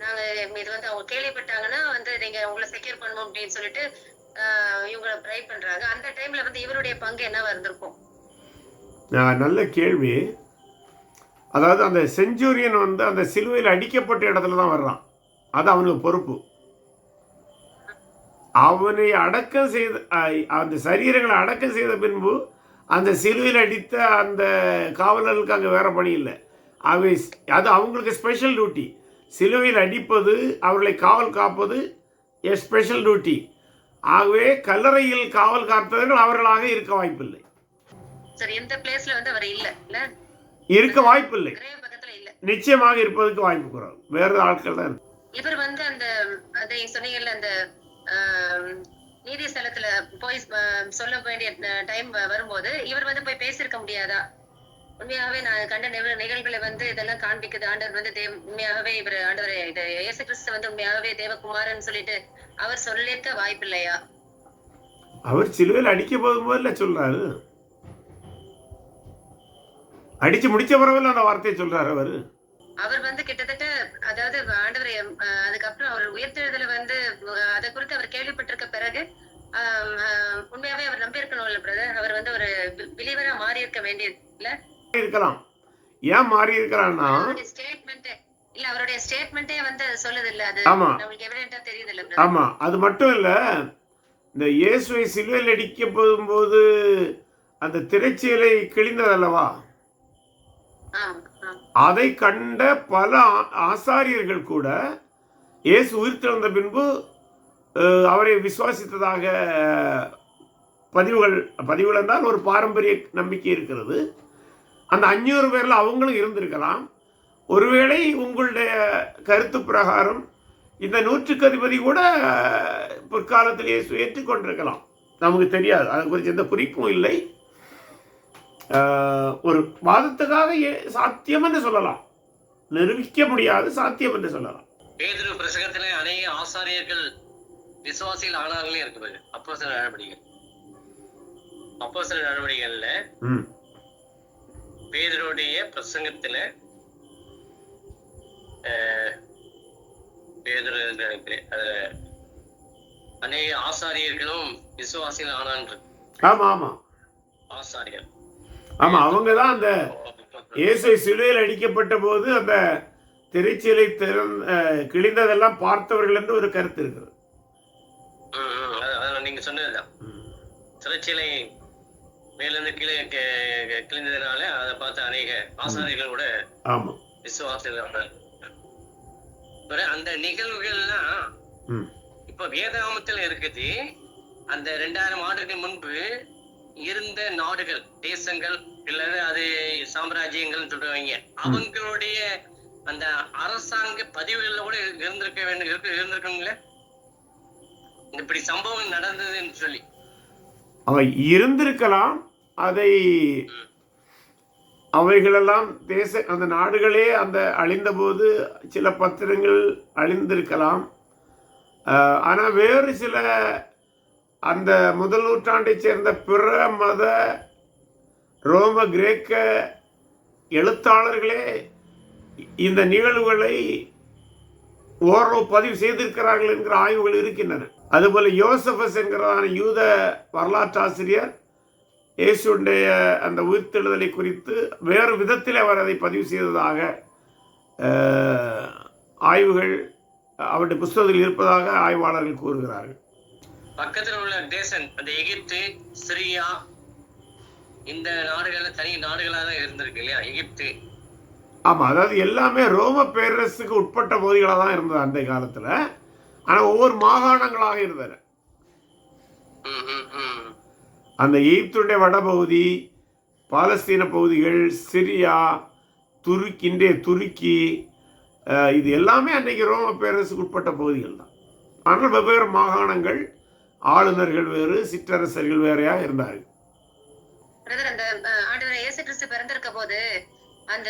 நாங்க இது வந்து அவங்க கேள்விப்பட்டாங்கன்னா வந்து நீங்க உங்களை செக்யூர் பண்ணுவோம் அப்படின்னு சொல்லிட்டு இவங்களை பிரைப் பண்றாங்க. அந்த டைம்ல வந்து இவருடைய பங்கு என்னவா இருந்திருக்கும்? நல்ல கேள்வி. அதாவது அந்த செஞ்சுரியன் வந்து அந்த சிலுவையில் அடிக்கப்பட்ட இடத்துல தான் வர்றான். அது அவனுக்கு பொறுப்பு. அவனை அடக்கம் செய்த அந்த சரீரங்களை அடக்கம் செய்த பின்பு அந்த சிலுவையில் அடித்த அந்த காவலர்களுக்கு அங்கே வேறு பணி இல்லை. அது அவங்களுக்கு ஸ்பெஷல் டியூட்டி. சிலுவையில் அடிப்பது, அவர்களை காவல் காப்பது ஸ்பெஷல் டியூட்டி. ஆகவே கல்லறையில் காவல் காத்தவர்கள் அவர்களாக இருக்க வாய்ப்பில்லை. இருக்க வாய்ப்பில்லை, நிச்சயமாக இருப்பதற்கு வாய்ப்பு குறைவு. வேறு ஆட்கள் தான் இருக்கு. இவர் வந்து அந்த சொன்னீங்கல்ல அந்த நீதி ஸ்தலத்துல போய் சொல்ல வேண்டிய டைம் வரும்போது இவர் வந்து போய் பேசியிருக்க முடியாதா? உண்மையாகவே நான் கண்ட நிகழ்வுகளை வந்து இதெல்லாம் காண்பிக்குது. ஆண்டவர் வந்து உண்மையாகவே இவர் ஆண்டவர் இயேசு கிறிஸ்து வந்து உண்மையாகவே தேவகுமாரன் சொல்லிட்டு அவர் சொல்லிருக்க வாய்ப்பு இல்லையா? அவர் சிலுவையில் அடிக்க போகும்போது சொல்றாரு, அடிச்சு முடிச்ச பிறகு அந்த வார்த்தையை சொல்றாரு. அவர் வந்து கிட்டத்தட்ட அதாவது ஆண்டவர் அதுக்கப்புறம் அவர் உயிர்த்தெழுதல வந்து அதை குறித்து அவர் கேள்விப்பட்டிருக்க பிறகு உண்மையாவே அவர் நம்பி இருக்கணும்ல பிரதர், அவர் வந்து ஒரு பிலீவரா மாறி இருக்க வேண்டியது இல்ல இருக்கலாம். ஏன் மாறி இருக்கிறான்னா, அவருடைய ஸ்டேட்மெண்ட் இல்ல, அவருடைய ஸ்டேட்மெண்டே வந்து சொல்லுது இல்ல, அது ஆமா நமக்கு எவிடென்ட்டா தெரியுது இல்ல பிரதர். ஆமா அது மட்டும் இல்ல, இந்த இயேசுவை சிலுவையில் அடிக்க போகும்போது அந்த திரைச்சீலை கிழிந்ததல்லவா, ஆமா ஆமா அதை கண்ட பல ஆசாரியர்கள் கூட இயேசு உயிர்த்தெழுந்த பின்பு அவரை விசுவாசித்ததாக பதிவுகள் என்றால் ஒரு பாரம்பரிய நம்பிக்கை இருக்கிறது. அந்த 500 பேரில் அவங்களும் இருந்திருக்கலாம். ஒருவேளை உங்களுடைய கருத்து பிரகாரம் இந்த 100க்கு அதிபதி கூட பிற்காலத்தில் இயேசு ஏற்றுக்கொண்டிருக்கலாம், நமக்கு தெரியாது. அது குறித்து எந்த குறிப்பும் இல்லை. ஒரு வாதத்துக்காக சாத்தியம் என்று சொல்லலாம், நிரூபிக்க முடியாது, சாத்தியம் என்று சொல்லலாம். பேதுரு பிரசங்கத்திலே அநேக ஆசாரியர்கள் விசுவாசிகள் ஆனார்களே இருக்குது. அப்போஸ்தலர் நடவடிக்கைகள்ல பேதுருடைய பிரசங்கத்துல பேதுரு என்று நினைக்கிறேன், அநேக ஆசாரியர்களும் விசுவாசிகள் ஆனான். ஆமா ஆமா ஆசாரியர் ஆமா அவங்க தான் அந்த இயேசு சிலுவையில் அடிக்கப்பட்ட போது அந்த திரைச்சீலை கிழிந்ததெல்லாம் பார்த்தவர்கள் என்று ஒரு கருத்து இருக்கிறது. நீங்க சொன்னதுதான், திரைச்சீலை மேலிருந்து கீழே கிழிந்ததுனால அதை பார்த்த அநேக ஆசாரியர்கள் கூட விசுவாசிகள். அந்த நிகழ்வுகள்லாம் இப்ப வேதாகமத்தில் இருக்குது. அந்த 2000 ஆண்டுக்கு முன்பு இருந்த நாடுகள், தேசங்கள், இல்ல அது சாம்ராஜ்யங்கள் சொல்றவங்க, அவங்களுடைய அந்த அரசாங்க பதிவுகள்ல கூட இருந்திருக்கணுங்களே இப்படி சம்பவம் நடந்ததுன்னு சொல்லி. அவை இருந்திருக்கலாம். அதை அவைகளெல்லாம் அந்த நாடுகளே அந்த அழிந்த போது சில பத்திரங்கள் அழிந்திருக்கலாம். ஆனால் வேறு சில அந்த முதல் நூற்றாண்டை சேர்ந்த பிற மத ரோம கிரேக்க எழுத்தாளர்களே இந்த நிகழ்வுகளை ஓரளவு பதிவு செய்திருக்கிறார்கள் என்கிற ஆய்வுகள் இருக்கின்றன. அதுபோல யோசபஸ் என்கிறதான யூத வரலாற்றாசிரியர் இயேசுடைய அந்த உயிர்த்தெழுதலை குறித்து வேறு விதத்தில் அவர் அதை பதிவு செய்ததாக ஆய்வுகள் அவருடைய புத்தகத்தில் இருப்பதாக ஆய்வாளர்கள் கூறுகிறார்கள். பக்கத்தில் உள்ள தேசம் அந்த எகிப்து, சிரியா, இந்த நாடுகள் தனி நாடுகளாக தான் இருந்திருக்கு இல்லையா எகிப்து. ஆமாம், அதாவது எல்லாமே ரோம பேரரசுக்கு உட்பட்ட பகுதிகளாக தான் இருந்தது அந்த காலத்தில். ஆனால் ஒவ்வொரு மாகாணங்களாக இருந்தன. அந்த எகிப்துடைய வடபகுதி, பாலஸ்தீன பகுதிகள், சிரியா, இன்றைய துருக்கி, இது எல்லாமே அன்றைக்கு ரோம பேரரசுக்கு உட்பட்ட பகுதிகள் தான். ஆனால் வெவ்வேறு மாகாணங்கள், ஆளுநர்கள் வேறு, சிற்றரசர்கள் வேறையாக இருந்தார்கள். அந்த ஆண்டவர் இயேசு கிறிஸ்து பிறந்திருக்க போது அந்த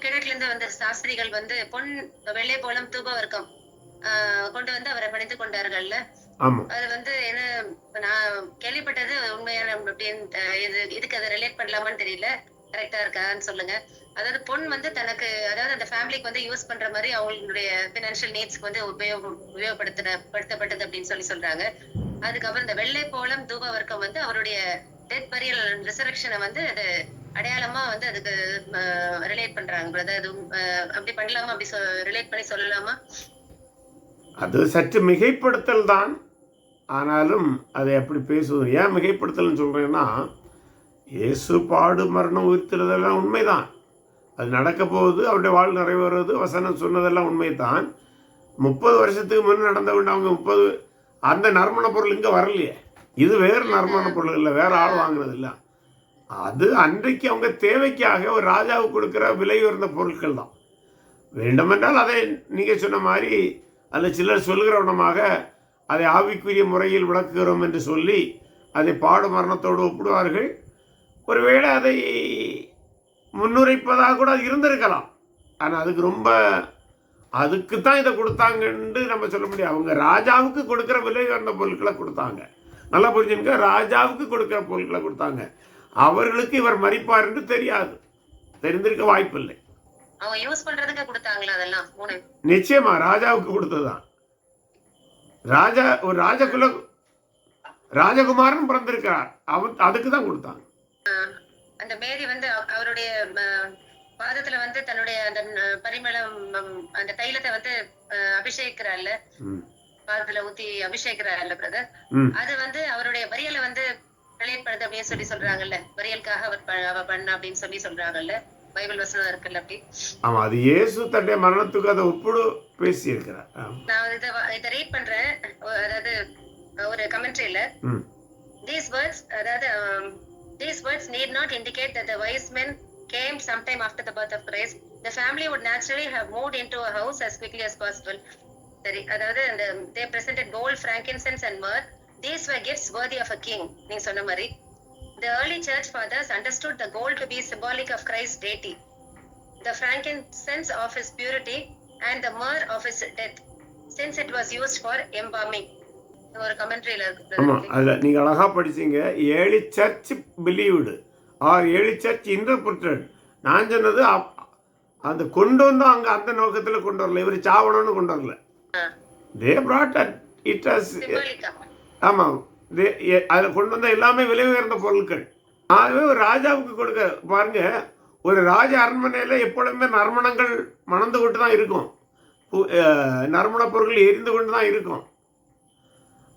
கிழக்குல இருந்து வந்த சாஸ்திரிகள் வந்து பொன், வெள்ளை போலம், தூப வர்க்கம் கொண்டு வந்து அவரை பணித்து கொண்டார்கள்ல. அது வந்து என்ன நான் கேள்விப்பட்டது உண்மையான இதுக்கு அதை ரிலேட் பண்ணலாமான்னு தெரியல, கரெக்டா இருக்கான்னு சொல்லுங்க. அதாவது பொன் வந்து தனக்கு, அதாவது அந்த ஃபேமிலிக்கு வந்து யூஸ் பண்ற மாதிரி அவங்களுடைய பினான்சியல் நீட்ஸ்க்கு வந்து உபயோகப்படுத்தப்பட்டது அப்படின்னு சொல்றாங்க. அதுக்கப்புறம் இந்த வெள்ளை போலம், தூப வர்க்கம் வந்து அவருடைய டெத் பரியல் ரிசரக்ஷனை வந்து அது அடையாளமா வந்து அதுக்கு ரிலேட் பண்றாங்க. அது அப்படி பண்ணலாமா, அப்படி ரிலேட் பண்ணி சொல்லலாமா? அது சற்று மிகைப்படுத்தல் தான். ஆனாலும் அதை அப்படி பேசுவது ஏன் மிகைப்படுத்தல்னு சொல்றேன்னா, இயேசு பாடு, மரணம், உயிர்த்தெழுதெல்லாம் உண்மைதான். அது நடக்க போகுது, அவருடைய வாழ் நிறைவேறுவது, வசனம் சொன்னதெல்லாம் உண்மைதான். 30 வருஷத்துக்கு முன்னே நடந்தவங்க அவங்க 30 அந்த நறுமண பொருள் இங்கே வரலையே. இது வேறு நறுமண பொருள் இல்லை, வேறு ஆள் வாங்கினது இல்லை. அது அன்றைக்கு அவங்க தேவைக்காக ஒரு ராஜாவுக்கு கொடுக்குற விலை உயர்ந்த பொருட்கள் தான். வேண்டுமென்றால் அதை நீங்கள் சொன்ன மாதிரி அதில் சிலர் சொல்கிறவனமாக அதை ஆவிக்குரிய முறையில் விளக்குகிறோம் என்று சொல்லி அதை பாடு மரணத்தோடு ஒப்பிடுவார்கள். ஒருவேளை அதை முன்னுரைப்பதாக கூட அது இருந்திருக்கலாம். ஆனால் அதுக்கு தான் இதை கொடுத்தாங்கன்னு நம்ம சொல்ல முடியாது. அவங்க ராஜாவுக்கு கொடுக்குற விலை உயர்ந்த பொருட்களை கொடுத்தாங்க. நல்லா புரிஞ்சுங்க, ராஜாவுக்கு கொடுக்குற பொருட்களை கொடுத்தாங்க. அவர்களுக்கு இவர் மதிப்பார் என்று தெரியாது, தெரிந்திருக்க வாய்ப்பில்லை. நிச்சயமா ராஜாவுக்கு கொடுத்ததுதான். ஒரு ராஜகுமாரன் பிறந்திருக்கிறார், அதுக்கு தான் கொடுத்தாங்க. அந்த மேரி வந்து அவருடைய பாதத்துல வந்து தன்னுடைய அந்த பரிமளம் அந்த தைலத்தை வந்து அபிஷேகிக்கிறாள்ல, பாதத்துல ஊத்தி அபிஷேகிக்கிறாள்ல பிரதர், அது வந்து அவருடைய வரியலை வந்து நிலைப்படுது அப்படின்னு சொல்லி சொல்றாங்கல்ல, வரியலுக்காக அவ பண்ண அப்படின்னு சொல்லி சொல்றாங்கல்ல, பைபிள் வசனம் இருக்குல்ல அப்படி. ஆமா, அது இயேசு தன்னுடைய மரணத்துக்கு அதை ஒப்பிடு பேசி இருக்கிறார். நான் இதை ரீட் பண்றேன், அதாவது ஒரு கமெண்ட்ரியில, these words, அதாவது these words need not indicate that the wise men came sometime after the birth of Christ. The family would naturally have moved into a house as quickly as possible. சரி, அதாவது they presented gold, frankincense and myrrh. These were gifts worthy of a king. நீங்க சொன்ன மாதிரி the early church fathers understood the gold to be symbolic of Christ's deity, the frankincense of his purity and the myrrh of his death, since it was used for embalming. ஒரு கமெண்ட்ரியில இருக்கு. ஆமா, அதுல நீங்க அழகா படிச்சீங்க. Early church believed or early church interpreted. நான் சொன்னது அந்த கொண்டு வந்தோம் அங்க அந்த நோக்கத்துல கொண்டு வரல, இவர் சாவணும்னு கொண்டு வரல. தே brought it as ஆமா, அதில் கொண்டு வந்த எல்லாமே விலை உயர்ந்த பொருட்கள். ஆகவே ஒரு ராஜாவுக்கு கொடுக்க பாருங்க, ஒரு ராஜ அரண்மனையில் எப்பொழுதுமே நறுமணங்கள் மணந்து கொண்டு தான் இருக்கும், நறுமண பொருட்கள் எரிந்து கொண்டு தான் இருக்கும்.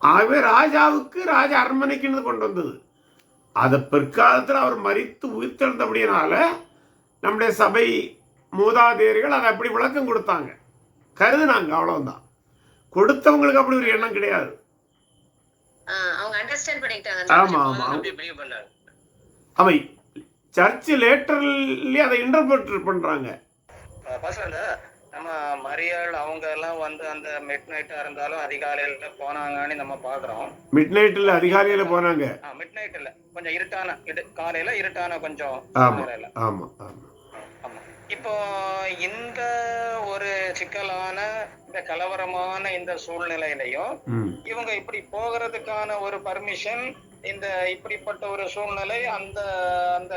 ஆகவே ராஜாவுக்கு ராஜ அரண்மனைக்குன்னு கொண்டு வந்தது. அதை பிற்காலத்தில் அவர் மரித்து உயிர்த்தெழுந்தபடியினால நம்முடைய சபை மூதாதையர்கள் அதை அப்படி விளக்கம் கொடுத்தாங்க, கருதுனாங்க, அவ்வளவுதான். கொடுத்தவங்களுக்கு அப்படி ஒரு எண்ணம் கிடையாது. அவங்க அண்டர்ஸ்டாண்ட் பண்ணிட்டாங்க. ஆமா ஆமா, அவை சர்ச் லேட்டர்லயே அதை இன்டர்பிரட் பண்றாங்க. நம்ம மரியாள் அவங்க எல்லாம் வந்து அந்த மிட் நைட்டா இருந்தாலும் அதிகாலையில போனாங்கன்னு நம்ம பாக்குறோம். மிட் நைட்ல அதிகாலையில போனாங்க. மிட் நைட்ல கொஞ்சம் இருட்டான, காலையில இருட்டான கொஞ்சம். ஆமா ஆமா ஆமா. இப்போ இந்த ஒரு சிக்கலான இந்த கலவரமான இந்த சூழ்நிலையிலையும் இவங்க இப்படி போகிறதுக்கான ஒரு பர்மிஷன், இந்த இப்படிப்பட்ட ஒரு சூழ்நிலை அந்த அந்த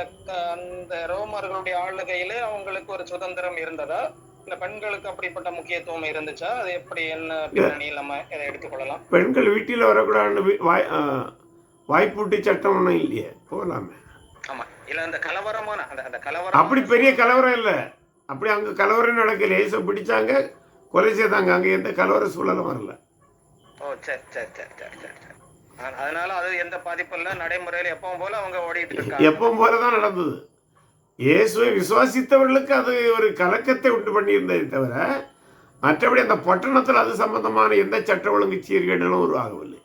அந்த ரோமர்களுடைய ஆளுகையில அவங்களுக்கு ஒரு சுதந்திரம் இருந்ததா, இல்ல பெண்களுக்கு அப்படிப்பட்ட முக்கியத்துவம் இருந்துச்சா, அது எப்படி, என்ன பின்னணியில் நம்ம இதை எடுத்துக்கொள்ளலாம்? பெண்கள் வீட்டில் வரக்கூடாது வாய்ப்பூட்டி சட்டம் ஒன்றும் இல்லையே, போகலாமே. ஆமா, இல்ல அந்த கலவரமான அந்த கலவரம் அப்படி பெரிய கலவரம் இல்லை, அப்படி அங்கே கலவரம் நடக்கல. ஏச பிடிச்சாங்க, கொலை செய்தாங்க, அங்கே எந்த கலவர சூழலும் வரல. ஓ சரி சரி சரி சரி சரி சரி. அதனால அது எந்த பாதிப்பும் இல்லை, நடைமுறையில் எப்பவும் போல அவங்க ஓடிட்டு இருக்காங்க. எப்பவும் போல தான் நடந்தது. இயேசுவை விசுவாசித்தவர்களுக்கு அது ஒரு கலக்கத்தை உண்டு பண்ணியிருந்ததை தவிர மற்றபடி அந்த பட்டணத்தில் அது சம்பந்தமான எந்த சட்ட ஒழுங்கு சீர்கேடுகளும் உருவாகவில்லை.